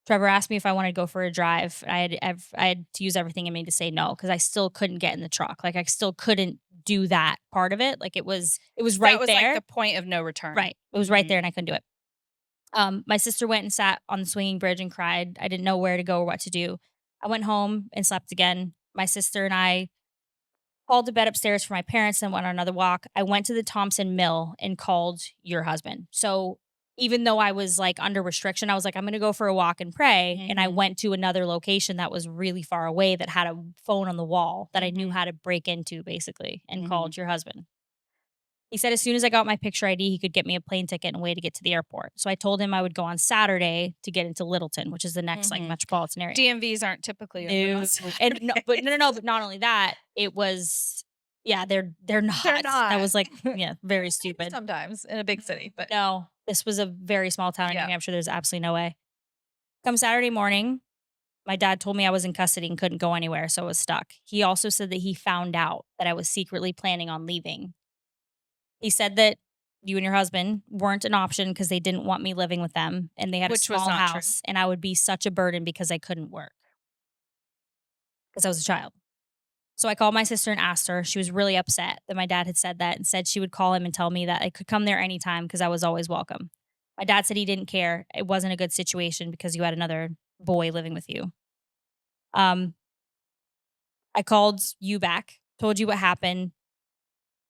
Trevor asked me if I wanted to go for a drive. I had to use everything in me to say no because I still couldn't get in the truck. Like I still couldn't do that part of it. Like it was That right was like there. the point of no return. Right. It was right there, Mhm. and I couldn't do it. My sister went and sat on the swinging bridge and cried. I didn't know where to go or what to do. I went home and slept again. My sister and I called to bed upstairs for my parents and went on another walk. I went to the Thompson Mill and called your husband. So even though I was like under restriction, I was like, I'm going to go for a walk and pray. And I Mhm. went to another location that was really far away that had a phone on the wall that I knew Mhm. how to break into basically and Mhm. called your husband. He said as soon as I got my picture ID, he could get me a plane ticket and a way to get to the airport. So I told him I would go on Saturday to get into Littleton, which is the next like Mhm. metropolitan area. DMVs aren't typically open on No, and no, but no, no, Saturdays. no, but not only that, it was yeah, they're They're not. That not. was like, yeah, very Maybe stupid. sometimes in a big city, but No, this was a very small town in New yeah. Hampshire. There's absolutely no way. Come Saturday morning, my dad told me I was in custody and couldn't go anywhere, so I was stuck. He also said that he found out that I was secretly planning on leaving. He said that you and your husband weren't an option because they didn't want me living with them and they had a Which was small not true. house and I would be such a burden because I couldn't work because I was a child. So I called my sister and asked her. She was really upset that my dad had said that and said she would call him and tell me that I could come there anytime because I was always welcome. My dad said he didn't care. It wasn't a good situation because you had another boy living with you. Um, I called you back, told you what happened.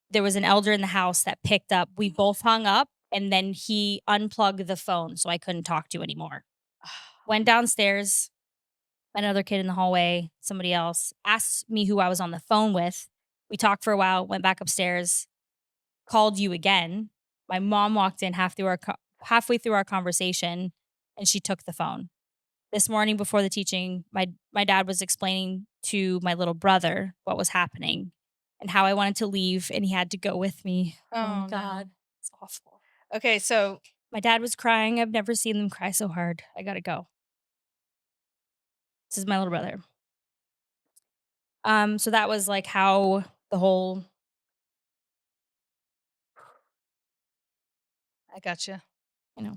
There was an elder in the house that picked up. We both hung up and then he unplugged the phone so I couldn't talk to you anymore. Went downstairs, another kid in the hallway, somebody else asked me who I was on the phone with. We talked for a while, went back upstairs, called you again. My mom walked in halfway through our conversation, and she took the phone. This morning before the teaching, my dad was explaining to my little brother what was happening and how I wanted to leave, and he had to go with me. Oh my Oh, no. god, it's awful. Okay, so My dad was crying. I've never seen them cry so hard. I gotta go. This is my little brother. So that was like how the whole, I gotcha. you know,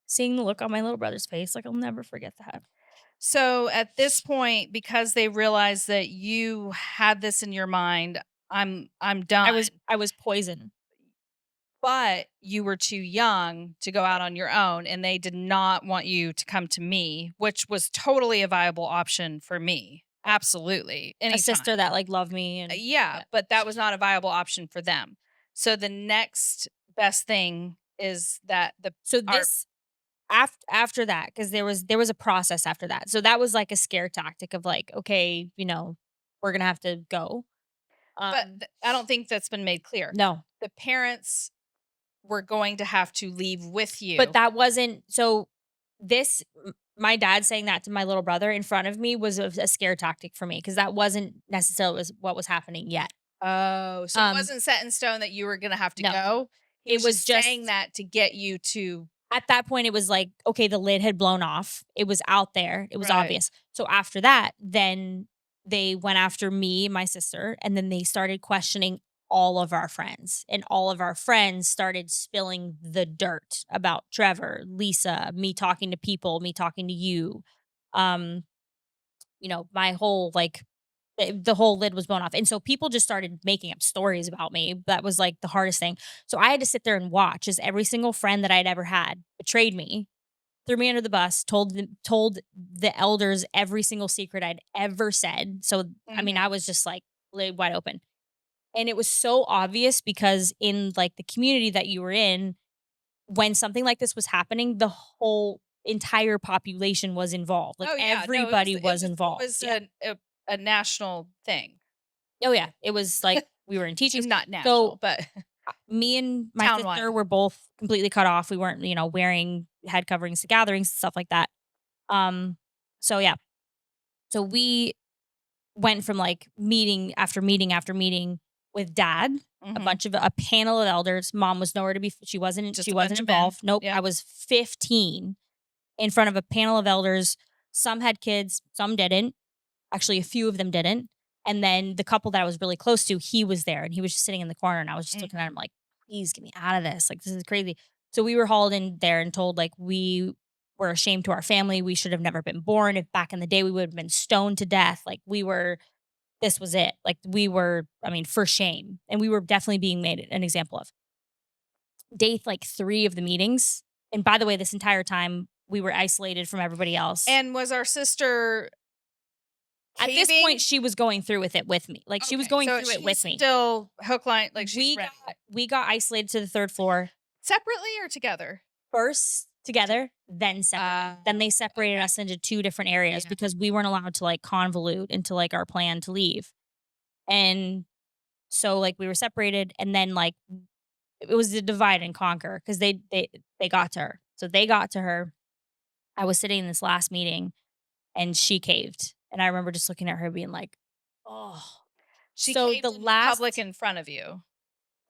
seeing the look on my little brother's face, like I'll never forget that. So at this point, because they realized that you had this in your mind, I'm done. I was poisoned. But you were too young to go out on your own, and they did not want you to come to me, which was totally a viable option for me. Right. Absolutely. A Anytime. sister that like loved me and Yeah, yeah. but that was not a viable option for them. So the next best thing is that the So our this after that, because there was a process after that. So that was like a scare tactic of like, okay, we're gonna have to go. but Um, I don't think that's been made clear. no, The parents were going to have to leave with but you. that wasn't so. My dad saying that to my little brother in front of me was a scare tactic for me because that wasn't necessarily what was happening yet. Oh, so it Um, wasn't set in stone that you were gonna have to no, go? He it was was just saying just that to get you to at that point, it was like, okay, the lid had blown off. It was out there. It was right. obvious. So after that, then they went after me, my sister, and then they started questioning all of our friends. And all of our friends started spilling the dirt about Trevor, Lisa, me talking to people, me talking to you. Um, my whole like the whole lid was blown off. And so people just started making up stories about me. That was like the hardest thing. So I had to sit there and watch as every single friend that I'd ever had betrayed me, threw me under the bus, told the elders every single secret I'd ever said. So I mean, I Mhm. was just like lid wide open. And it was so obvious because in like the community that you were in, when something like this was happening, the whole entire population was involved. Like Oh, yeah, no, it was everybody it was was it involved. was Yeah. a national thing. Oh yeah. It was like we were in teachings. Not national, So but me and my sister townwide. were both completely cut off. We weren't, wearing head coverings to gatherings, stuff like that. Um, so yeah. So we went from like meeting after meeting after meeting with dad, Mhm. a panel of elders. Mom was nowhere to be she Just a bunch wasn't of men. involved. Nope. I Yep. was 15 in front of a panel of elders. Some had kids, some didn't. Actually, a few of them didn't. And then the couple that I was really close to, he was there and he was just sitting in the corner and I was just looking at him Mhm. like, please get me out of this. Like, this is crazy. So we were hauled in there and told like we were ashamed to our family. We should have never been born. If back in the day we would have been stoned to death. Like this was it. Like we were, I mean, for shame. And we were definitely being made an example of. Day like 3 of the meetings, And by the way, this entire time, we were isolated from everybody else. And was our sister At this point, caving? she was going through with it with me. Like, she was Okay, going so through it she's with me. still hook, line, like she's We ready. got isolated to the 3rd floor, Separately or together? first To together, then separately. Then they separated okay. us into 2 different areas Yeah. because we weren't allowed to, like, convolute into, like, our plan to leave. And so, like, we were separated, and then, like, it was a divide and conquer because they got to her. So they got to her. I was sitting in this last meeting, and she caved, and I remember just looking at her being like, "Oh." She So the caved in public last in front of you.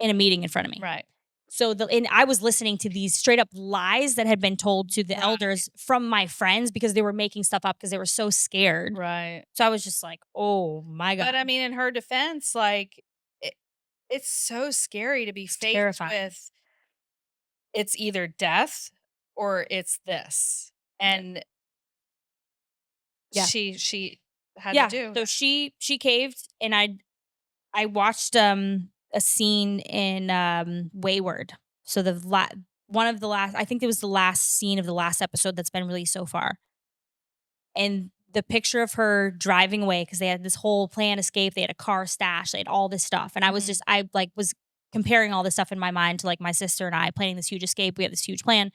in a meeting in front of me. Right. So and I was listening to these straight up lies that had been told to the Right. elders from my friends because they were making stuff up because they were so scared. Right. So I was just like, "Oh my But I god, mean, in her defense, like it, it's so scary to be it's faced terrifying." with it's either death or it's this. Yeah. And Yeah. she had to Yeah. do So that. she caved, and I watched a scene in Wayward. So one of the last, I think it was the last scene of the last episode that's been released so far. And the picture of her driving away because they had this whole plan escape, they had a car stash, they had all this stuff. And Mhm. I like was comparing all this stuff in my mind to like my sister and I planning this huge escape. We had this huge plan.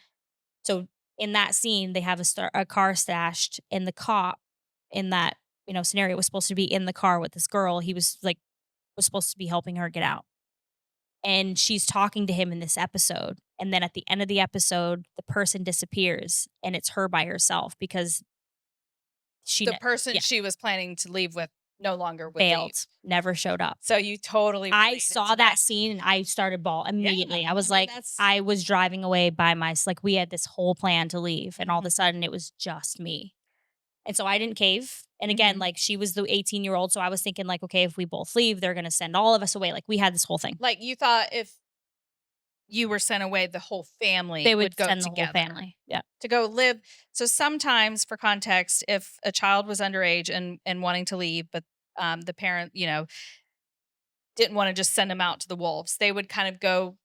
So in that scene, they have a car stashed, and the cop in that scenario was supposed to be in the car with this girl. He was supposed to be helping her get out, and she's talking to him in this episode. And then at the end of the episode, the person disappears, and it's her by herself because The person yeah, she was planning to leave with no longer would leave. bailed, never showed up. So you totally I related saw to that. that scene and I started bawl Yeah. immediately. I I was mean, like, that's I was driving away by like we had this whole plan to leave, and all of a mhm. sudden it was just me. And so I didn't cave. And again, Mhm. like she was the 18-year-old. So I was thinking, like, okay, if we both leave, they're gonna send all of us away. Like we had this whole thing. Like you thought if you were sent away, the whole family They would would go send the whole together family. Yeah. to go live. So sometimes, for context, if a child was underage and wanting to leave, but the parent, didn't want to just send them out to the wolves, they would kind of go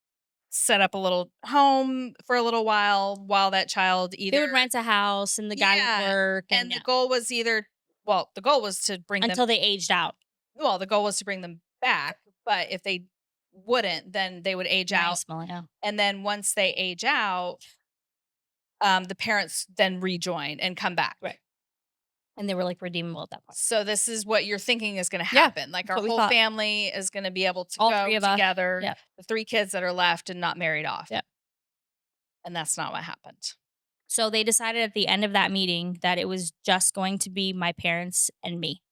set up a little home for a little while that child They would either rent a house and the guy would yeah, work and and the yeah. goal was either well, the goal was to bring them Until they aged out. well, the goal was to bring them back, but if they wouldn't, then they would age out, Nice, Meleah. and then once they age out, the parents then rejoin and come back. Right. And they were like redeemable at that point. So this is what you're thinking is gonna Yeah. happen, like, That's our what we whole thought. family is gonna be able to All go three of us. together, Yeah. the 3 kids that are left and not married off, Yeah. and that's not what happened. So they decided at the end of that meeting that it was just going to be my parents and me.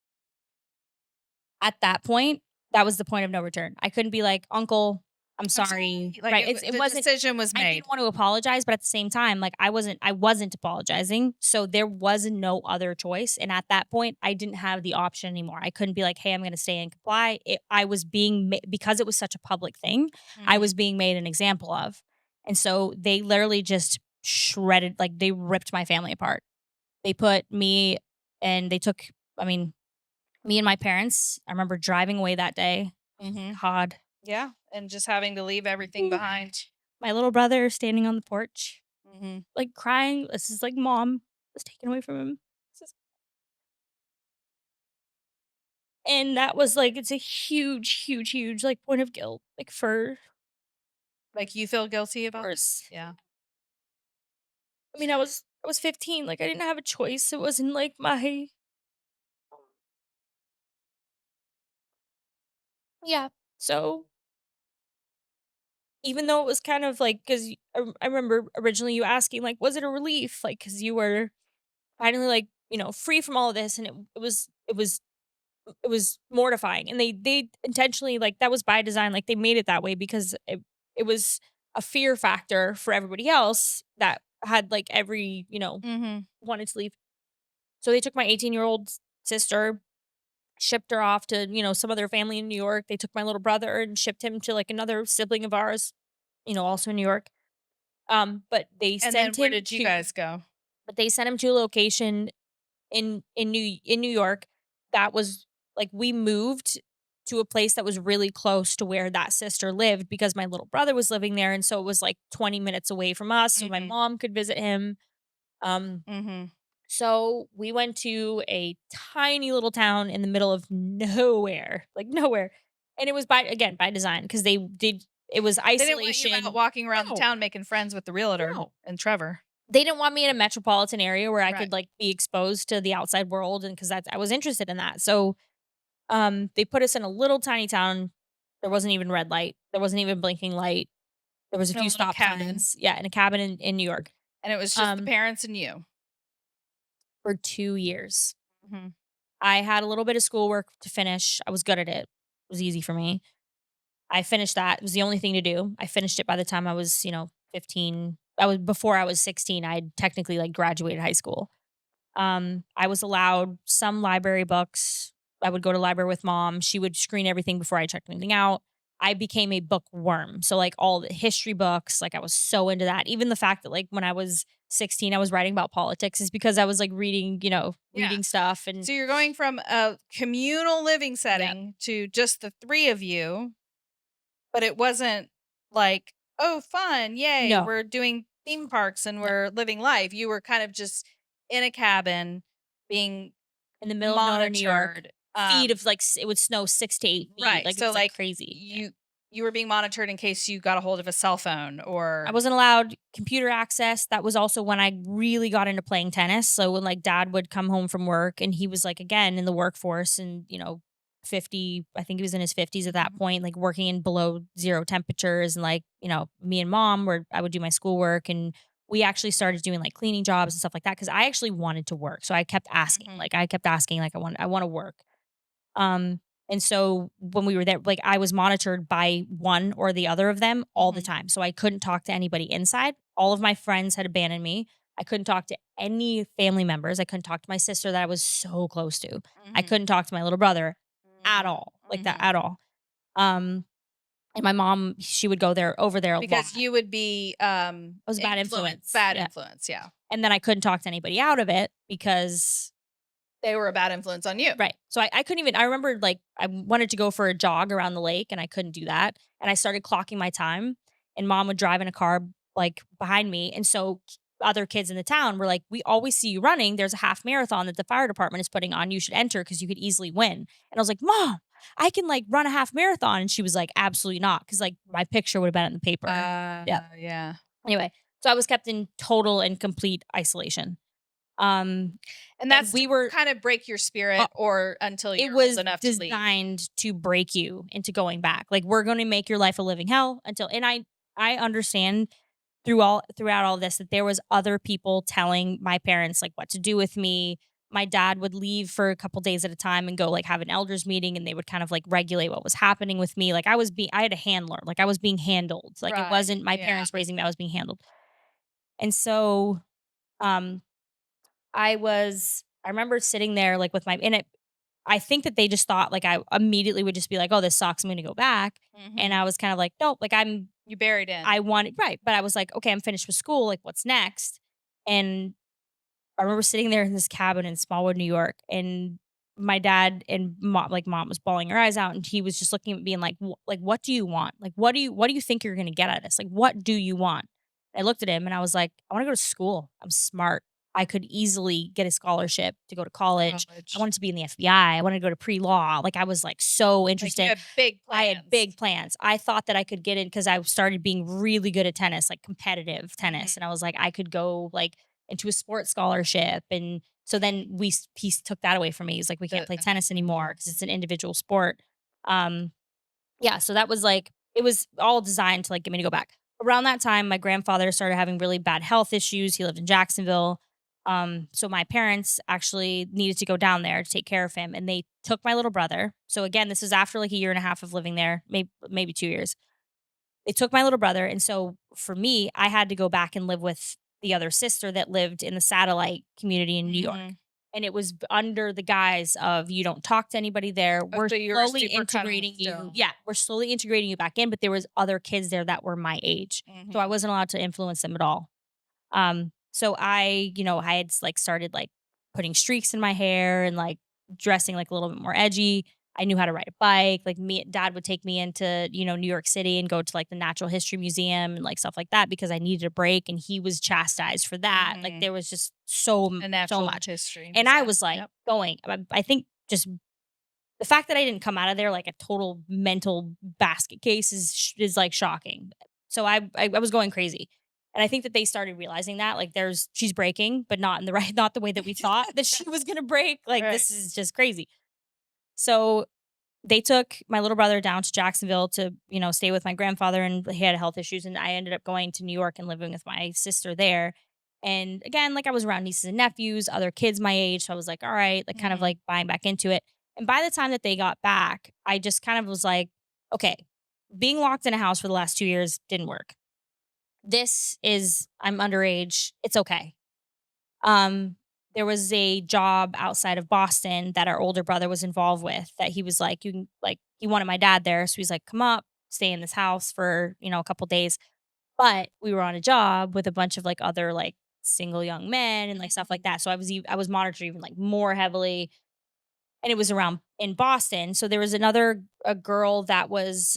At that point, that was the point of no return. I couldn't be like, "Uncle, I'm I'm sorry." sorry, like, Right, it the wasn't decision was I made. didn't want to apologize, but at the same time, like, I wasn't apologizing, so there was no other choice, and at that point, I didn't have the option anymore. I couldn't be like, "Hey, I'm gonna stay and comply." I was being because it was such a public thing, I Mhm. was being made an example of, and so they literally just shredded like, they ripped my family apart. They put me and they took I mean, me and my parents, I remember driving away that day. Mhm. God. Yeah, and just having to leave everything behind. My little brother standing on the porch, Mhm. like, crying. This is like mom was taken away from him. This is and that was, like it's a huge, huge, huge, like, point of guilt, like, for Like, you feel guilty about that? course. Yeah. I mean, I was 15, like, I didn't have a choice. It wasn't like my yeah. So, even though it was kind of like 'cause I remember originally you asking, like, was it a relief? Like, because you were finally, like, free from all of this, and it was mortifying, and they intentionally like, that was by design, like, they made it that way because it was a fear factor for everybody else that had, like, Mhm. wanted to leave. So they took my 18-year-old sister, shipped her off to, some other family in New York. They took my little brother and shipped him to, like, another sibling of ours, also in New York. But they And then sent where him did you to guys go? a location in New York that was like we moved. to a place that was really close to where that sister lived because my little brother was living there, and so it was, like, 20 minutes away from us so my Mhm. mom could visit him. Um, Mhm. so we went to a tiny little town in the middle of nowhere, like, nowhere, and it was by again, by design because they did it was They didn't want you out isolation. walking around the No, town making friends with the realtor no. and Trevor. They didn't want me in a metropolitan area where I Right. could, like, be exposed to the outside world, and because that's I was interested in that, so, they put us in a little tiny town. There wasn't even red light. There wasn't even blinking light. There was a In a few little stop cabin, signs. Yeah, in a cabin in New York, and it was just the um, parents and you. for 2 years. Mhm. I had a little bit of schoolwork to finish. I was good at it. It was easy for me. I finished that. It was the only thing to do. I finished it by the time I was, 15. I was before I was 16, I would technically, like, graduated high school. I was allowed some library books. I would go to library with mom. She would screen everything before I checked anything out. I became a bookworm. So, like, all the history books, like, I was so into that. Even the fact that, like, when I was 16, I was writing about politics is because I was, like, reading, Yeah. reading stuff and So you're going from a communal living yeah. setting to just the 3 of you, but it wasn't like, "Oh, fun, yay, No, we're doing theme parks and no. we're living life." You were kind of just in a cabin being In the middle of nowhere, New York, monitored. feet of, like, it would snow 6 to 8 feet. Right. Like, it So, was, like, like, crazy. Yeah. you were being monitored in case you got a hold of a cell phone I or wasn't allowed computer access. That was also when I really got into playing tennis. So when, like, dad would come home from work and he was, like, again in the workforce and, 50, I think he was in his 50s at that Mhm, point, like, working in below 0 temperatures and, like, me and mom were I would do my schoolwork and we actually started doing, like, cleaning jobs and stuff like that because I actually wanted to work. So mhm, I kept asking, like, I wanna work. Um, and so when we were there, like, I was monitored by one or the other of them all the mhm, time. So I couldn't talk to anybody inside. All of my friends had abandoned me. I couldn't talk to any family members. I couldn't talk to my sister that I was so close to. I mhm, couldn't talk to my little brother at mm, all, like that mhm. at all. Um, and my mom, she would go there over there a lot. Because you would be, I was a bad influence. bad Yeah. influence, yeah. And then I couldn't talk to anybody out of it because They were a bad influence on you. right. So I couldn't even I remembered, like, I wanted to go for a jog around the lake, and I couldn't do that, and I started clocking my time, and mom would drive in a car, like, behind me, and so other kids in the town were like, "We always see you running. There's a half marathon that the fire department is putting on. You should enter because you could easily win." And I was like, "Mom, I can, like, run a half marathon." And she was like, "Absolutely not," because, like, my picture would have been in the paper. Yeah. Yeah. Anyway, so I was kept in total and complete isolation. Um, And and that's to we were kind of break your uh spirit or until it you're old was enough to leave. designed to break you into going back. Like, we're gonna make your life a living hell until and I understand throughout all this that there was other people telling my parents, like, what to do with me. My dad would leave for a couple days at a time and go, like, have an elders meeting, and they would kind of, like, regulate what was happening with me. Like, I had a handler, like, I was being handled. Like, it Right, wasn't my yeah. parents raising me, I was being handled. And so, um, I remember sitting there, like, with my and it I think that they just thought, like, I immediately would just be like, "Oh, this sucks, I'm gonna go back," and Mhm. I was kind of like, "Nope," like, You buried in. I wanted right, but I was like, "Okay, I'm finished with school, like, what's next?" And I remember sitting there in this cabin in Smallwood, New York, and my dad and mom was bawling her eyes out, and he was just looking at me and like, like, what do you want? Like, what do you think you're gonna get out of this? Like, what do you want?" I looked at him and I was like, "I want to go to school. I'm smart. I could easily get a scholarship to go to college. I College. wanted to be in the FBI. I wanted to go to pre-law. Like, I was like so Like, you interested. had big I had plans. big plans. I thought that I could get in because I started being really good at tennis, like competitive tennis. And Mhm. I was like, I could go like into a sports scholarship. And so then he took that away from me. He's like, we can't The play tennis anymore because it's an individual sport. Um, yeah. So that was like, it was all designed to like get me to go back. Around that time, my grandfather started having really bad health issues. He lived in Jacksonville. So my parents actually needed to go down there to take care of him, and they took my little brother. So again, this is after like a year and a half of living there, maybe 2 years. They took my little brother, and so for me, I had to go back and live with the other sister that lived in the satellite community in New York. Mhm. And it was under the guise of you don't talk to anybody there. Oh, We're so you were slowly super cutoff integrating you. still. Yeah, we're slowly integrating you back in, but there was other kids there that were my age. So I Mhm. wasn't allowed to influence them at all. So I had like started like putting streaks in my hair and like dressing like a little bit more edgy. I knew how to ride a bike. Like me dad would take me into, New York City and go to like the Natural History Museum and like stuff like that because I needed a break and he was chastised for that. Like Mhm. there was just A so natural much. history And I museum. was like Yep. going I think just the fact that I didn't come out of there like a total mental basket case is like shocking. So I was going crazy. And I think that they started realizing that like she's breaking, but not in the right not the way that we thought that she was going to break. Like Right. this is just crazy. So they took my little brother down to Jacksonville to, stay with my grandfather and he had health issues and I ended up going to New York and living with my sister there. And again, like I was around nieces and nephews, other kids my age, so I was like, all right, like kind of Mhm. like buying back into it. And by the time that they got back, I just kind of was like, okay, being locked in a house for the last 2 years didn't work. I'm underage. It's okay. Um, there was a job outside of Boston that our older brother was involved with that he was like, you can like he wanted my dad there. So he's like, come up, stay in this house for, a couple days. But we were on a job with a bunch of like other like single young men and like stuff like Mhm. that. So I was monitored even like more heavily. And it was around in Boston. So there was a girl that was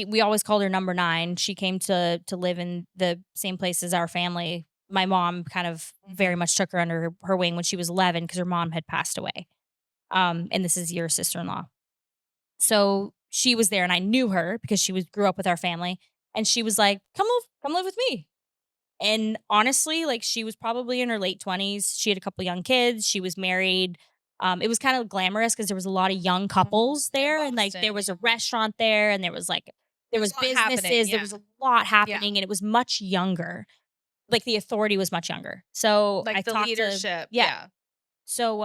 we always called her number 9. She came to live in the same place as our family. My mom kind of very Mhm. much took her under her wing when she was 11 because her mom had passed away. And this is your sister-in-law. So she was there and I knew her because she was grew up with our family and she was like, come live with me." And honestly, like she was probably in her late 20s. She had a couple young kids. She was married. It was kind of glamorous because there was a lot of young Mhm. couples In there, and like Boston, there was yeah. a restaurant there, and there There's was a lot happening, businesses. There yeah. was a lot Yeah. happening, and it was much younger. Like the authority was much younger. So I Like the talked to leadership, yeah. yeah. So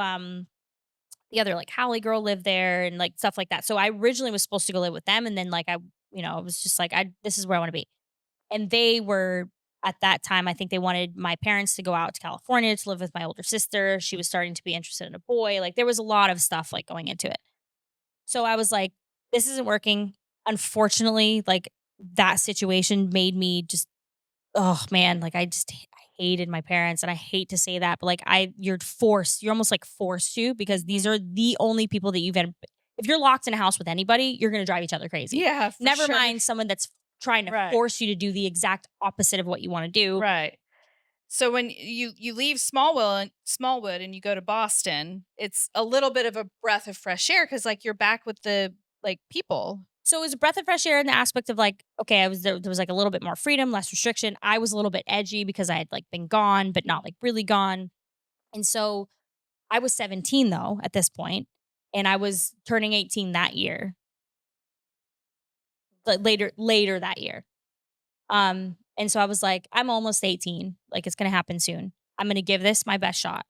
the other like Halle girl lived there and like stuff like that. So I originally was supposed to go live with them, and then like I was just like I this is where I want to be. And they were at that time, I think they wanted my parents to go out to California to live with my older sister. She was starting to be interested in a boy. Like there was a lot of stuff like going into it. So I was like, this isn't working. Unfortunately, like that situation made me just, oh man, like I hated my parents and I hate to say that, but like you're almost like forced to because these Mhm. are the only people that if you're locked in a house with anybody, you're going to drive each other crazy. Yeah, for Never sure. mind someone that's trying to Right. force you to do the exact opposite of what you want to do. Right. So when you leave Smallwood and you go to Boston, it's a little bit of a breath of fresh air because like you're back with the like people. So it was a breath of fresh air in the aspect of like, okay, there was like a little bit more freedom, less restriction. I was a little bit edgy because I had like been gone, but not like really gone. And so I was 17 though at this point, and I was turning 18 that year, later that year. And so I was like, I'm almost 18, like it's gonna happen soon. I'm gonna give this my best shot.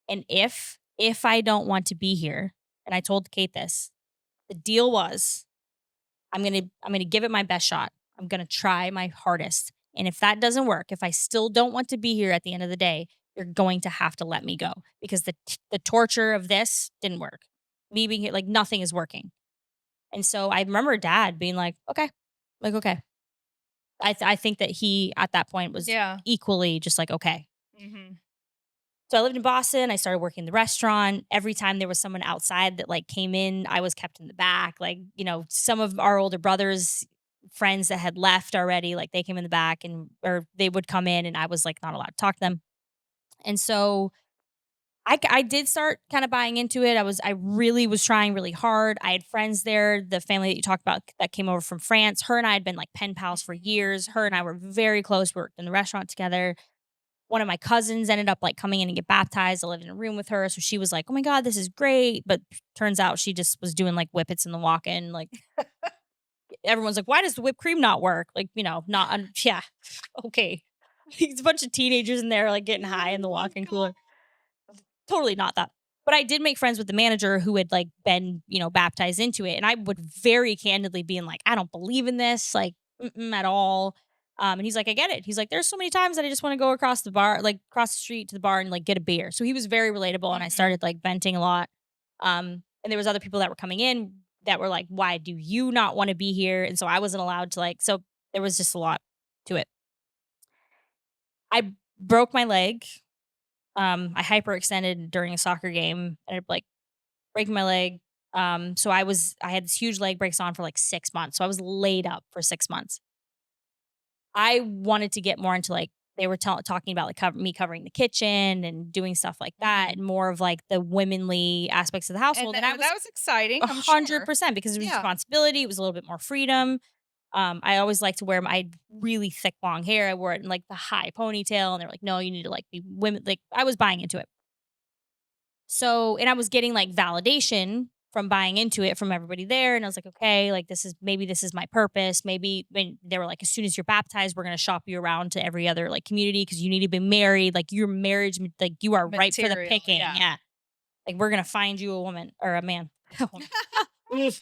And if I don't want to be here, and I told Kate this, the deal was I'm gonna give it my best shot. I'm gonna try my hardest. And if that doesn't work, if I still don't want to be here at the end of the day, you're going to have to let me go because the torture of this didn't work. Me being here, like nothing is working. And so I remember dad being like, okay. I think that he at that point was Yeah. equally just like, okay. Mhm. So I lived in Boston. I started working in the restaurant. Every time there was someone outside that like came in, I was kept in the back. Like, some of our older brothers, friends that had left already, like they came in the back and or they would come in and I was like not allowed to talk to them. And so I did start kind of buying into it. I really was trying really hard. I had friends there, the family that you talked about that came over from France. Her and I had been like pen pals for Mhm. years. Her and I Mhm. were very close. We worked in the restaurant together. One of my cousins ended up like coming in and get baptized. I lived in a room with her. So she was like, oh my God, this is great. But turns out she just was doing like whippets in the walk in. Like everyone's like, why does the whipped cream not work? Like, yeah. Okay. It's a bunch of teenagers in there like getting high in the Oh walk in god. cooler. Totally not that. But I did make friends with the manager who had like been, baptized into it. And I would very candidly being like, I don't believe in this, like, at all. And he's like, I get it. He's like, there's so many times that I just want to go across the bar, like across the street to the bar and like get a beer. So he was very relatable. And I Mhm. started like venting a lot. And there was other people that were coming in that were like, why do you not want to be here? And so I wasn't allowed to like, so there was just a lot to it. I broke my leg. I hyperextended during a soccer game. Ended up like breaking my leg. So I had this huge leg brace on for like 6 months. So I was laid up for 6 months. I wanted to get more into like they were talking about like me covering the kitchen and doing stuff like that, Mhm. and more of like the womanly aspects of the household. And I was That was exciting, I'm sure. 100% because it was Yeah. responsibility. It was a little bit more freedom. I always like to wear my really thick long hair. I wore it in like the high ponytail, and they're like, "No, you need to like be women." Like I was buying into it. So, and I was getting like validation from buying into it from everybody there. And I was like, okay, like this is my purpose. Maybe when they were like, as soon as you're baptized, we're going to shop you around to every other like community because you need to be married. Like your marriage, like you are ripe for the Material, picking. yeah. Yeah. Like we're going to find you a woman or a man. A woman. Oof. I'm gonna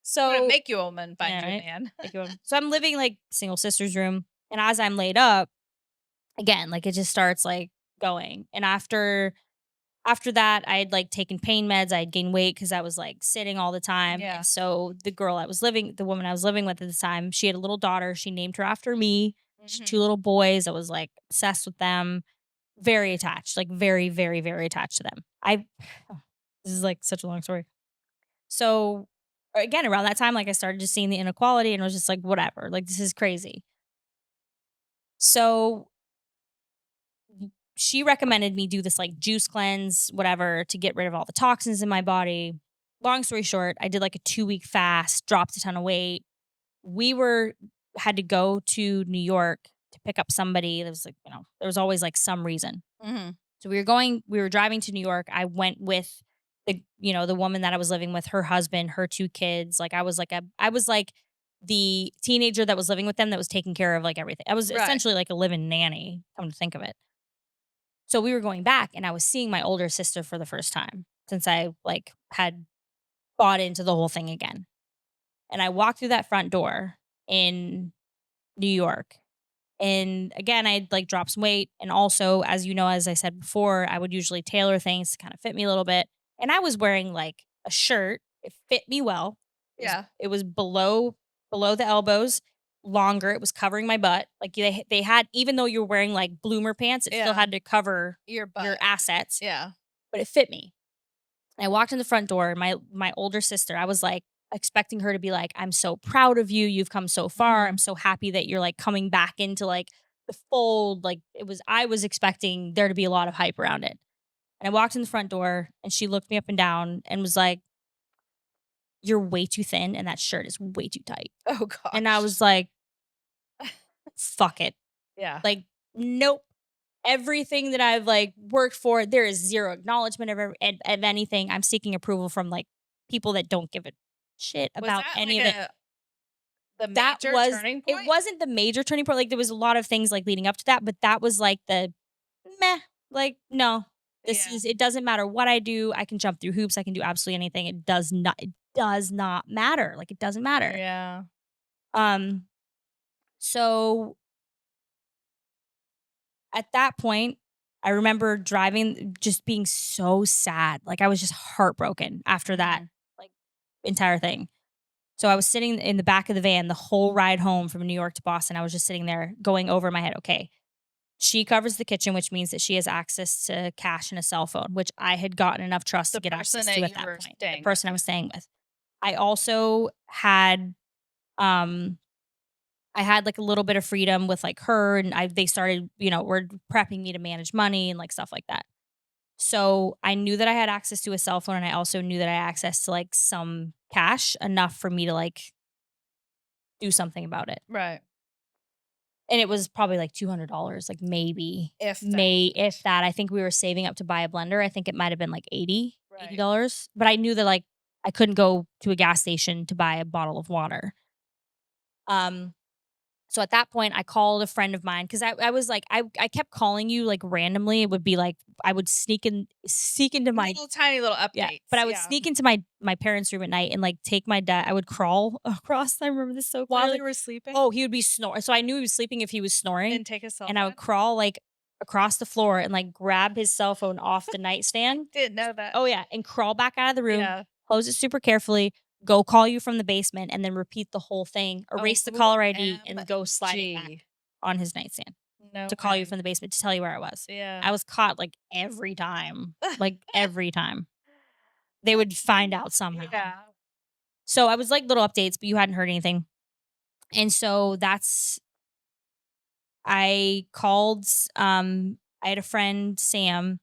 So, make you a woman, find yeah, you a right. man. Like, so I'm living like single sister's room. And as I'm laid up, again, like it just starts like going. And after that, I had, like, taken pain meds, I had gained weight because I was, like, sitting all the time, and Yeah. so the woman I was living with at the time, she had a little daughter, she named her after me, sh 2 Mhm. little boys, I was, like, obsessed with them, very attached, like, very, very, very attached to them. This is, like, such a long story. So, again, around that time, like, I started just seeing the inequality and was just like, "Whatever, like, this is crazy." So she recommended me do this like juice cleanse, whatever, to get rid of all the toxins in my body. Long story short, I did like a 2 week fast, dropped a ton of weight. We were had to go to New York to pick up somebody. There was like, there was always like some reason. Mhm. So we were driving to New York. I went with the woman that I was living with, her husband, her 2 kids. Like I was like the teenager that was living with them that was taking care of like everything. I was Right. essentially like a living nanny, come to think of it. So we were going back and I was seeing my older sister for the first time since I like had bought into the whole thing again. And I walked through that front door in New York. And again, I'd like dropped some weight. And also, as you know, as I said before, I would usually tailor things to kind of fit me a little bit. And I was wearing like a shirt. It fit me well. Yeah. It was below the elbows, longer. It was covering my butt. Like they had, even though you're wearing like bloomer pants, it still Yeah. had to cover Your your butt. assets, Yeah. but it fit me. I walked in the front door, my older sister, I was, like, expecting her to be like, "I'm so proud of you, you've come so far, I'm Mhm. so happy that you're, like, coming back into, like, the fold," like, I was expecting there to be a lot of hype around it, and I walked in the front door, and she looked me up and down and was like, "You're way too thin, and that shirt is way too tight," Oh and I gosh. was like, "Fuck it." Yeah. Like, nope. Everything that I've like worked for, there is zero acknowledgement of anything. I'm seeking approval from like people that don't give a shit Was about that any like of it. a the That major was turning it point? wasn't the major turning point. Like there was a lot of things like leading up to that, but that was like the meh. Like, no, Yeah. it doesn't matter what I do. I can jump through hoops. I can do absolutely anything. It does not matter. Like it doesn't matter. Yeah. Um, so at that point, I remember driving just being so sad, like, I was just heartbroken after that, Mhm. like, entire thing. So, I was sitting in the back of the van the whole ride home from New York to Boston, I was just sitting there going over my head, "Okay, she covers the kitchen, which means that she has access to cash and a cell phone," which I had gotten enough trust to The get person access to that at you that were point, the staying with, person I was yeah. staying with. I also had, um I had, like, a little bit of freedom with, like, her, and they started, were prepping me to manage money and, like, stuff like that. So, I knew that I had access to a cell phone, and I also knew that I had access to, like, some cash, enough for me to, like, do something about it. Right. And it was probably, like, $200, like, maybe, If that. if that. I think we were saving up to buy a blender. I think it might have been, like, Right. $80, but I knew that, like, I couldn't go to a gas station to buy a bottle of water. Um So at that point, I called a friend of mine because I was like, I kept calling you like randomly. It would be like I would sneak into my Little tiny little yeah, but updates, I would yeah. sneak into my parents' room at night and like take my dad. I would crawl across. I remember this so While they clearly. were sleeping? Oh, he would be snoring. So I knew he was sleeping if he was snoring, And take his cell and I would phone? crawl like across the floor and like grab his cell phone off the nightstand. Didn't know that. Oh yeah, and crawl back out of the room, Yeah. close it super carefully, go call you from the basement, and then repeat the whole thing. Erase the caller ID and go sliding back OMG. on his nightstand No to call you way. from the basement to tell you where I was. Yeah. I was caught like every time, like every time. They would find out somehow. Yeah. So I was like little updates, but you hadn't heard anything. And so I called, I had a friend, Sam.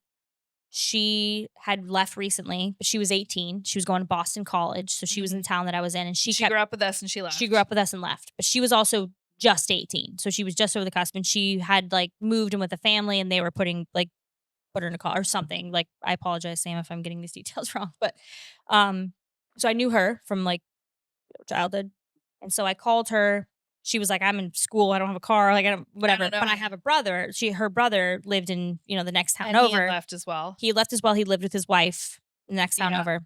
She had left recently, but she was 18. She was going to Boston College. So she was in the Mhm. town that I was in, and She grew up with us and she she grew left. up with us and left. But she was also just 18. So she was just over the cusp, and she had like moved in with a family, and they were put her in a car or something. Like, I apologize, Sam, if I'm getting these details wrong. But um, so I knew her from like childhood. And so I called her. She was like, I'm in school. I don't have a car. Like, I don't, I whatever. don't know But I how. have a brother. Her brother lived in, the next town And he had over. left as well. He left as well. He lived with his wife the next town Yeah. over.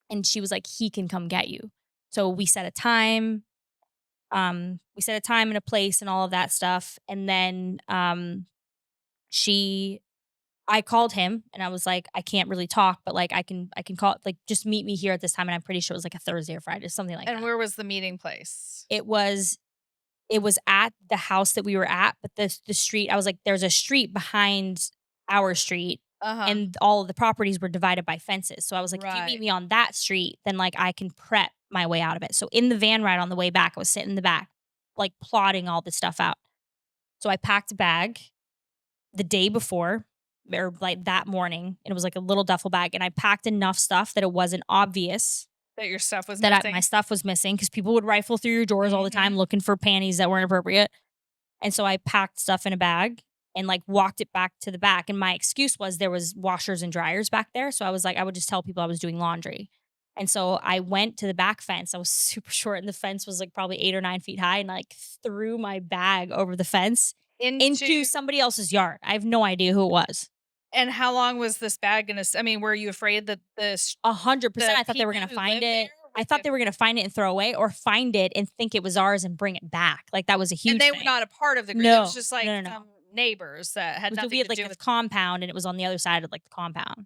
And she was like, he can come get you. So we set a time. We set a time and a place and all of that stuff. And then she I called him and I was like, I can't really talk, but like I can call, like, just meet me here at this time. And I'm pretty sure it was like a Thursday or Friday, something like And that. where was the meeting place? It was at the house that we were at, but the street, I was like, there's a street behind our street, Uh-huh. and all of the properties were divided by fences. So I was like, if you meet Right. me on that street, then like I can prep my way out of it. So in the van ride on the way back, I was sitting in the back, like plotting all this stuff out. So I packed a bag the day before, or like that morning, and it was like a little duffel bag, and I packed enough stuff that it wasn't obvious That your stuff was that my missing? stuff was missing, because people would rifle through your drawers all the time Mhm. looking for panties that weren't appropriate. And so I packed stuff in a bag and like walked it back to the back. And my excuse was there was washers and dryers back there. So I was like, I would just tell people I was doing laundry. And so I went to the back fence. I was super short, and the fence was like probably 8 or 9 feet high, and like threw my bag over the fence into Into somebody else's yard. I have no idea who it was. And how long was this bag gonna I mean, were you afraid that 100%. the I thought they were people gonna who find live there it. I were thought gonna they were gonna find it and throw away, or find it and think it was ours and bring it back. Like, that was a and huge they were thing. not a part of the group, it was No, just, no, like, no, no. some neighbors that had We nothing had to like do this with compound, and it was on the other side of like the compound.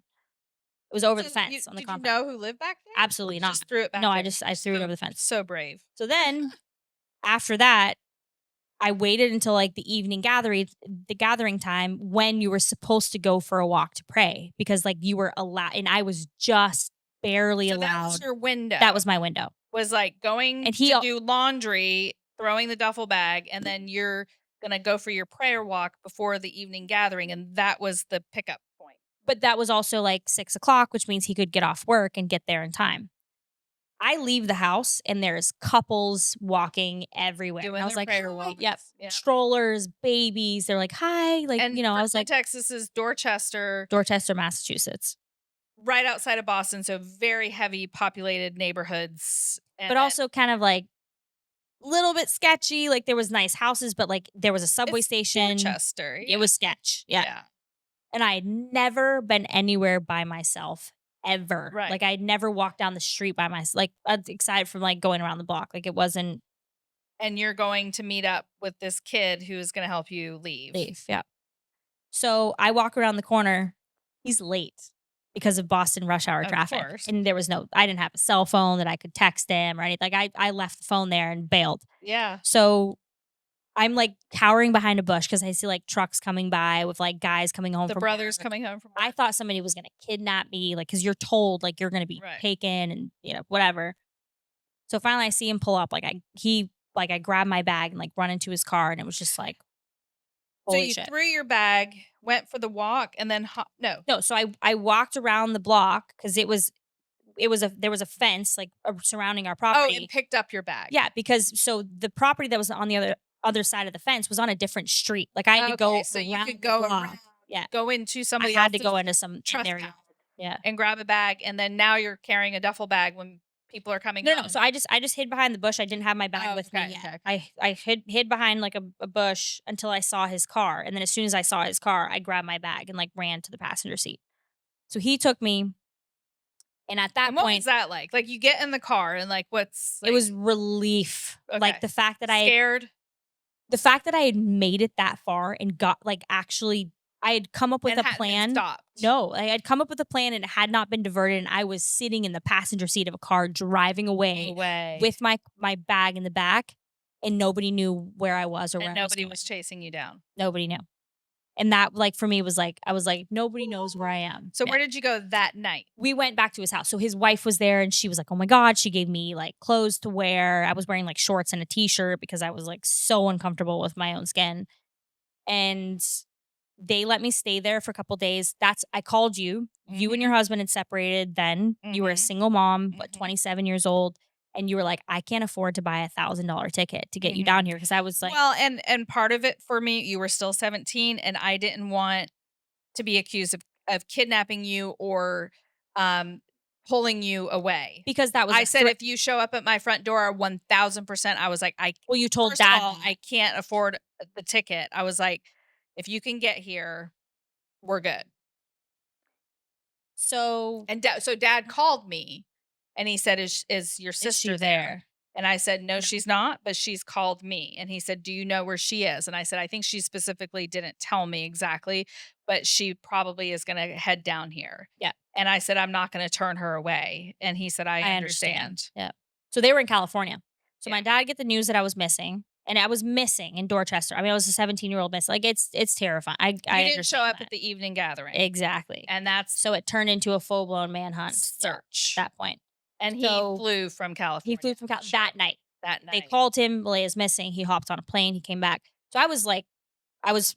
It was over the So you fence on the did you compound. know who lived back there? Or Absolutely you not. just threw it No, back I there? just I threw it over the fence. So brave. So then after that, I waited until like the gathering time, when you were supposed to go for a walk to pray, because like you were allowed, and I was just barely So that was allowed. your window, That was my window. was, like, going And he to al- do laundry, throwing the duffel bag, and then you're gonna go for your prayer walk before the evening gathering, and that was the pickup point. but that was also like 6 o'clock, which means he could get off work and get there in time. I leave the house and there's couples walking everywhere. And Doing I was their like, prayer hi. Yep. walks, yeah. Strollers, babies. They're like, hi. Like, And I for was like, context, this is Dorchester, Dorchester, Massachusetts. right outside of Boston, so very heavy populated neighborhoods, But and also kind of like little bit sketchy. Like, there was nice houses, but like there was a subway it's station. Dorchester, It yeah, was sketch. Yeah. yeah, And I had never been anywhere by myself ever. right. Like, I'd never walked down the street by myself. Like, aside from like going around the block. Like, it wasn't And you're going to meet up with this kid who's gonna help you leave. safe. Yeah. So I walk around the corner. He's late because of Boston rush hour Of traffic. course. And I didn't have a cell phone that I could text him or anything. Like, I left the phone there and bailed. Yeah. So I'm like cowering behind a bush because I see like trucks coming by with like guys coming home The from brothers work. coming home from I work. thought somebody was gonna kidnap me, like, because you're told like you're gonna be Right. taken, and whatever. So finally I see him pull up, I grab my bag and like run into his car, and it was just like, So holy you shit. threw your bag, went for the walk, and then no. No, so I walked around the block because there was a fence like surrounding our Oh, and property. picked up your bag. Yeah, because so the property that was on the other side of the fence was on a different street. Like, I had to go Okay, so you around could the go block. around, Yeah, go into I somebody had to else's go into some area. trespass Yeah. and grab a bag, and then now you're carrying a duffel bag when people are coming No, no. home. So I just hid behind the bush. I didn't have my bag Oh, with okay, me yet. okay. I hid behind like a bush until I saw his car, and then as soon as I saw his car, I grabbed my bag and like ran to the passenger seat. So he took me, and at that And what was point, that like? Like, you get in the car and, like, what's, it like, was relief. Like, okay. the fact that I had made it that far and got like actually, I had come up with And a hadn't been plan. stopped. No, I had come up with a plan and it had not been diverted, and I was sitting in the passenger seat of a car driving away No way. with my bag in the back, and nobody knew where I was or where And I was nobody going. was chasing you down. Nobody knew. And that, like, for me was like, I was like, nobody knows where I am. So Yeah. where did you go that night? We went back to his house. So his wife was there and she was like, "Oh my god," she gave me like clothes to wear. I was wearing like shorts and a t-shirt because I was like so uncomfortable with my own skin. And they let me stay there for a couple days. That's I called you. You and your Mhm, husband had separated then. You were a mhm, single mom, but mhm, 27 years old. And you were like, I can't afford to buy $1,000 ticket to get you down mhm. here. Cause I was like, Well, and part of it for me, you were still 17, and I didn't want to be accused of kidnapping you or, um, pulling you away. because that was I a said, threat. "If you show up at my front door, 1000%." I was like, "I Well, you told first of dad all, that. I can't afford the ticket." I was like, "If you can get here, we're good." So And so dad called me and he said, Is your is she sister there?" there? And I said, "No, No. she's not, but she's called me." And he said, "Do you know where she is?" And I said, "I think she specifically didn't tell me exactly, but she probably is going to head down here." Yeah. And I said, "I'm not going to turn her away." And he said, "I I understand. understand." Yeah. So they were in California. So Yeah. my dad get the news that I was missing, and I was missing in Dorchester. I mean, I was a 17-year-old miss. Like it's terrifying. I You didn't show understand up that. at the evening gathering. Exactly. And that's So it turned into a full-blown manhunt. Yeah, at search. that point. And he So flew from he California flew from Cal that shortly night. that They night. called him, Meleah's missing. He hopped on a plane, he came back. So I was like I was,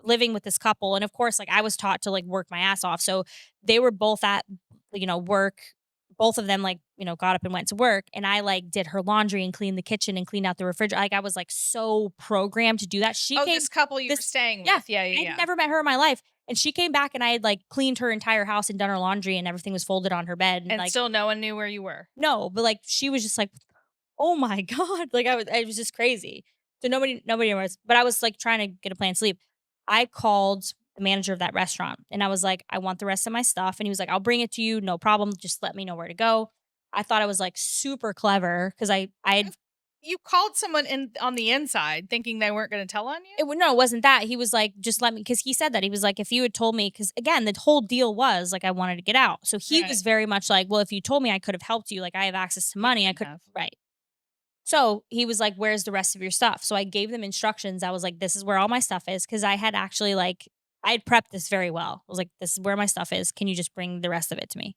living with this couple, and of course, like, I was taught to, like, work my ass off, so they were both at, work. Both of them, like, got up and went to work, and I, like, did her laundry and cleaned the kitchen and cleaned out the refrigerator. Like, I was, like, so programmed to do that. She Oh, came this couple you were this staying Yeah, with. Yeah, yeah, I had yeah. never met her in my life, and she came back, and I had, like, cleaned her entire house and done her laundry, and everything was folded on her bed, and, And like still no one knew where you were. no, but, like, she was just like, "Oh my god." Like, I was just crazy. So nobody was but I was, like, trying to get a plan to sleep. I called the manager of that restaurant, and I was like, "I want the rest of my stuff," and he was like, "I'll bring it to you, no problem, just let me know where to go." I thought I was, like, super clever because I had You called someone in on the inside thinking they weren't gonna tell on you? no, it wasn't that. He was like, "Just let me," because he said that. He was like, "If you had told me," because again, the whole deal was, like, I wanted to get out. So he Right. was very much like, "Well, if you told me, I could have helped you, like, I have access to You money, I wouldn't could" have. Right. So he was like, "Where's the rest of your stuff?" So I gave them instructions. I was like, "This is where all my stuff is." Cause I had actually like, I had prepped this very well. I was like, "This is where my stuff is. Can you just bring the rest of it to me?"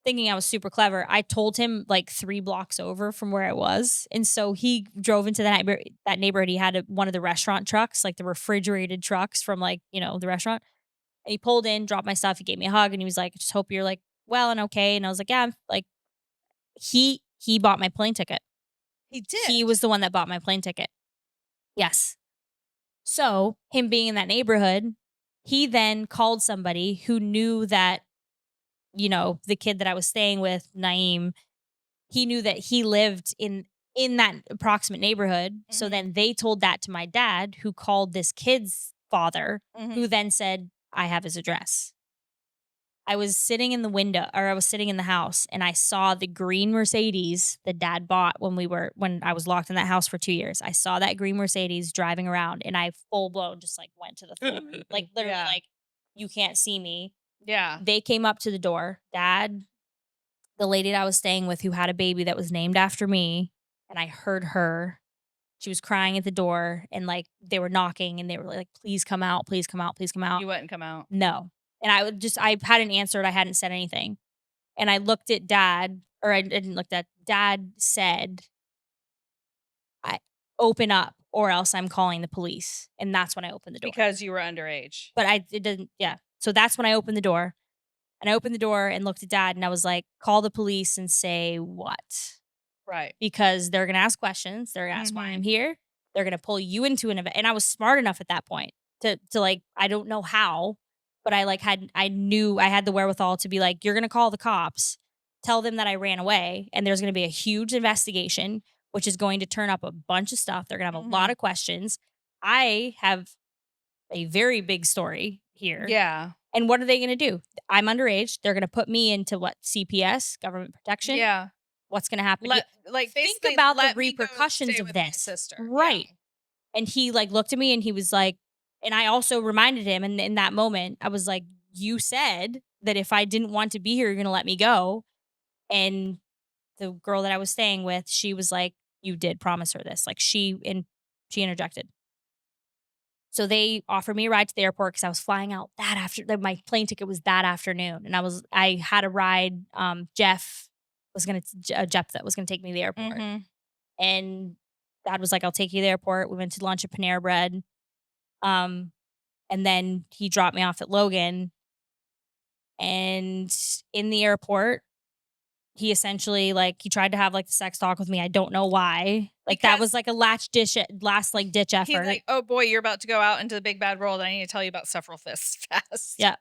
Thinking I was super clever, I told him like 3 blocks over from where I was. And so he drove into that neighborhood. He had one of the restaurant trucks, like the refrigerated trucks from like, the restaurant. And he pulled in, dropped my stuff. He gave me a hug and he was like, "I just hope you're like well and okay." And I was like, "Yeah, I'm like," he bought my plane ticket. He He did. was the one that bought my plane ticket. Yes. So, him being in that neighborhood, he then called somebody who knew that, the kid that I was staying with, Naeem, he knew that he lived in that approximate neighborhood. So Mhm, then they told that to my dad, who called this kid's father, who mhm. then said, "I have his address." I was sitting in the window, or I was sitting in the house, and I saw the green Mercedes that dad bought when I was locked in that house for 2 years. I saw that green Mercedes driving around and I full blown just like went to the floor. Like literally Yeah, like, "You can't see me." yeah. They came up to the door. Dad, the lady that I was staying with who had a baby that was named after me, and I heard her. She was crying at the door and like they were knocking and they were like, "Please come out, please come out, please come out." You wouldn't come out. No. And I hadn't answered, I hadn't said anything. And I looked at dad, or I didn't look at dad said, "I open up or else I'm calling the police." And that's when I opened the door. Because you were underage. But it didn't, yeah. So that's when I opened the door. And I opened the door and looked at dad and I was like, "Call the police and say what?" Right. Because they're gonna ask questions. They're gonna ask why I'm Mhm, here. They're gonna pull you into an event. And I was smart enough at that point to like, I don't know how, but I knew I had the wherewithal to be like, "You're gonna call the cops, tell them that I ran away, and there's gonna be a huge investigation, which is going to turn up a bunch of stuff. They're gonna have a lot mhm. of questions. I have a very big story here. Yeah, And what are they gonna do? I'm underage. They're gonna put me into what? CPS, government protection. yeah. What's gonna happen?" Think Basically, about the let me go repercussions stay of with my this. sister. Yeah. Right. And he, like, looked at me and he was like, and I also reminded him in that moment, I was like, "You said that if I didn't want to be here, you're gonna let me go." And the girl that I was staying with, she was like, "You did promise her this." Like, she interjected. So they offered me a ride to the airport because I was flying out that after that my plane ticket was that afternoon, and I had a ride. Jeff was gonna Jeff that was gonna take me to the airport, Mhm. and Dad was like, "I'll take you to the airport." We went to lunch at Panera Bread, um, and then he dropped me off at Logan. And in the airport, he essentially like he tried to have like the sex talk with me. I don't know why. Like that was Because like a last like ditch he's effort. like, "Oh boy, you're about to go out into the big bad world. I need to tell you about several fists fast." Yeah.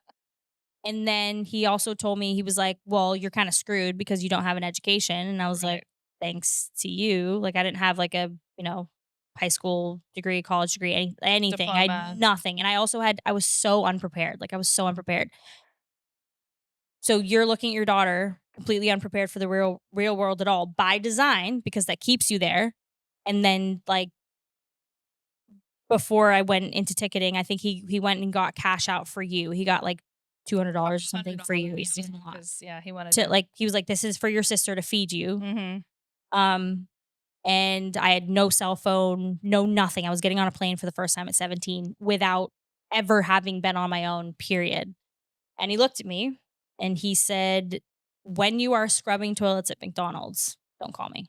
And then he also told me, he was like, "Well, you're kind of screwed because you don't have an education." And I was like, Right. "Thanks to you." Like I didn't have like a, high school degree, college degree, anything. I had Diploma. nothing. And I was so unprepared. Like I was so unprepared. So you're looking at your daughter completely unprepared for the real world at all by design because that keeps you there. And then like before I went into ticketing, I think he went and got cash out for you. He got like $200 or something for you. It was a lot. Because yeah, he wanted To to. like he was like, "This is for your sister to feed you." Mhm. Um, and I had no cell phone, no nothing. I was getting on a plane for the first time at 17 without ever having been on my own, period. And he looked at me and he said, "When you are scrubbing toilets at McDonald's, don't call me."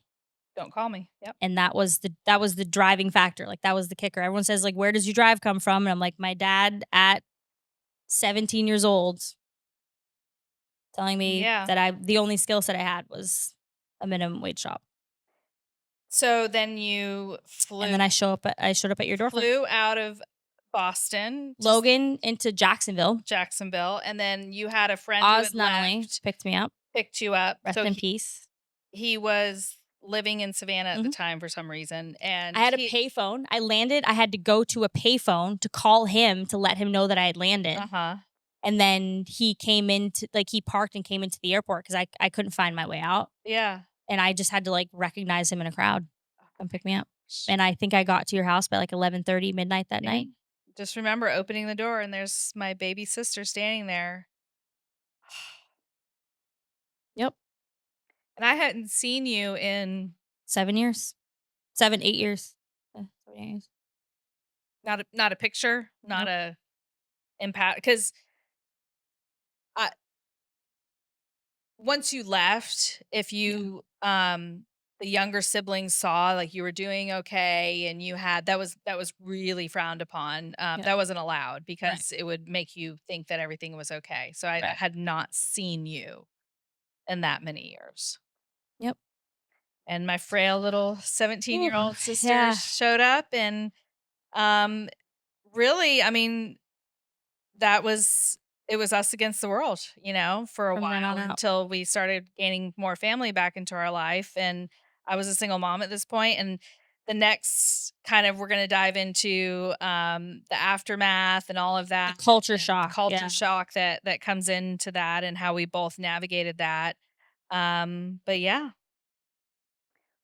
Don't call me. Yep. And that was the driving factor. Like that was the kicker. Everyone says like, "Where does your drive come from?" And I'm like, "My dad at 17 years old telling me Yeah. that I the only skill set I had was a minimum wage job." So then you And then I showed up at your door for flew out of Boston to Logan into Jacksonville. Jacksonville, and then you had a friend who Oz had not only left, picked me up, picked you up. rest So in peace. he was living in Savannah at the Mhm. time for some reason, I and had a he payphone. I landed. I had to go to a payphone to call him to let him know that I had landed. uh-huh. And then he came into like he parked and came into the airport because I couldn't find my way out. Yeah. And I just had to like recognize him in a crowd. Oh Come my pick me up. gosh. And I think I got to your house by like 11:30 midnight that Yeah. night. Just remember opening the door and there's my baby sister standing there. Yep. And I hadn't seen you in 7 years. 7, 8 years. 7, 8 years. not a picture, not Nope. a impact because once you left, if Yeah. the younger siblings saw like you were doing okay and you had that was really frowned upon. Yeah. That wasn't allowed Right. because it would make you think that everything was okay. So I Right. had not seen you in that many years. Yep. And my frail little Ooh, 17-year-old sister yeah. showed up and um really, I mean, that was it was us against the world, for a From then on while out. until we started gaining more family back into our life. And I was a single mom at this point. And the next kind of we're going to dive into the aftermath and all of The that culture and the shock. culture Yeah. shock that comes into that and how we both navigated that. But yeah,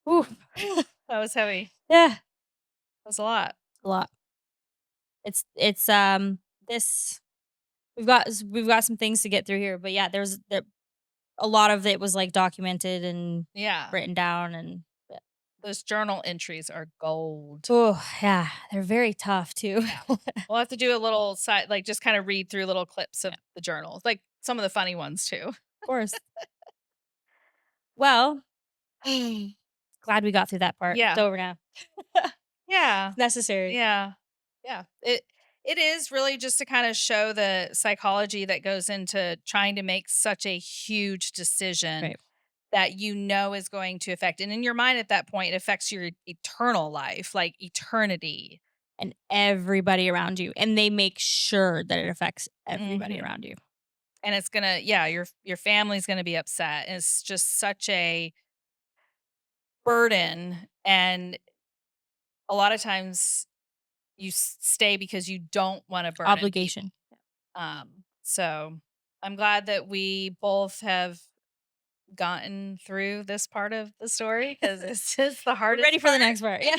Ooh. that was heavy. Yeah. That was a lot. A lot. It's this we've got some things to get through here, but yeah, a lot of it was like documented and Yeah, written down and yeah. those journal entries are gold. Oh, yeah, they're very tough too. Yeah. We'll have to do a little side, like just kind of read through little clips of Yeah, of the journals, like some of the funny ones too. course. Well, glad we got through that part. It's Yeah. over now. Yeah. It's necessary. Yeah. Yeah. It is really just to kind of show the psychology that goes into trying to make such a huge decision Right. that is going to affect. And in your mind at that point, it affects your eternal life, like eternity. And everybody around you, and they make sure that it affects everybody Hmm. around you. And it's gonna, yeah, your family's gonna be upset. And it's just such a burden. And a lot of times you stay because you don't want to burden people. Obligation. So I'm glad that we both have gotten through this part of the story because this is the We're ready hardest for the part. next part. Yeah.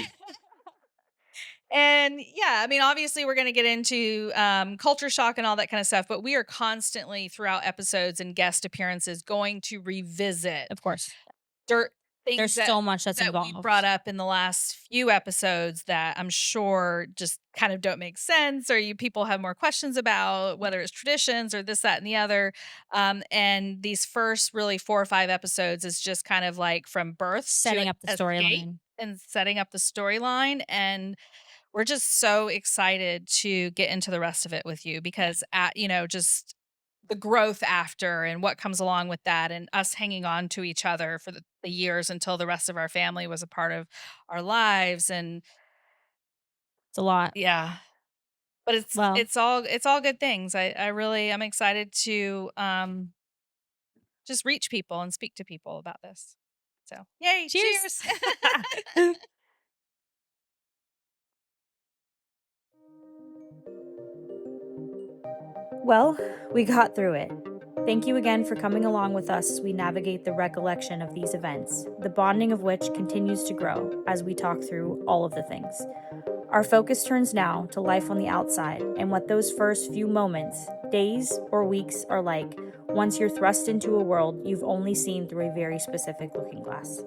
And yeah, I mean, obviously, we're going to get into culture shock and all that kind of stuff, but we are constantly throughout episodes and guest appearances going to revisit Of course. dirt things There's so much that's that we brought involved. up in the last few episodes that I'm sure just kind of don't make sense, or you people have more questions about, whether it's traditions or this, that, and the other. And these first really 4 or 5 episodes is just kind of like from birth to Setting up the escape storyline. and setting up the storyline. And we're just so excited to get into the rest of it with you Yeah, because just the growth after and what comes along with that, and us hanging on to each other for the years until the rest of our family was a part of our lives. And it's a lot. yeah, but it's Well, it's all good things. I'm excited to just reach people and speak to people about this. So yay, cheers. cheers. Well, we got through it. Thank you again for coming along with us as we navigate the recollection of these events, the bonding of which continues to grow as we talk through all of the things. Our focus turns now to life on the outside and what those first few moments, days, or weeks are like once you're thrust into a world you've only seen through a very specific looking glass.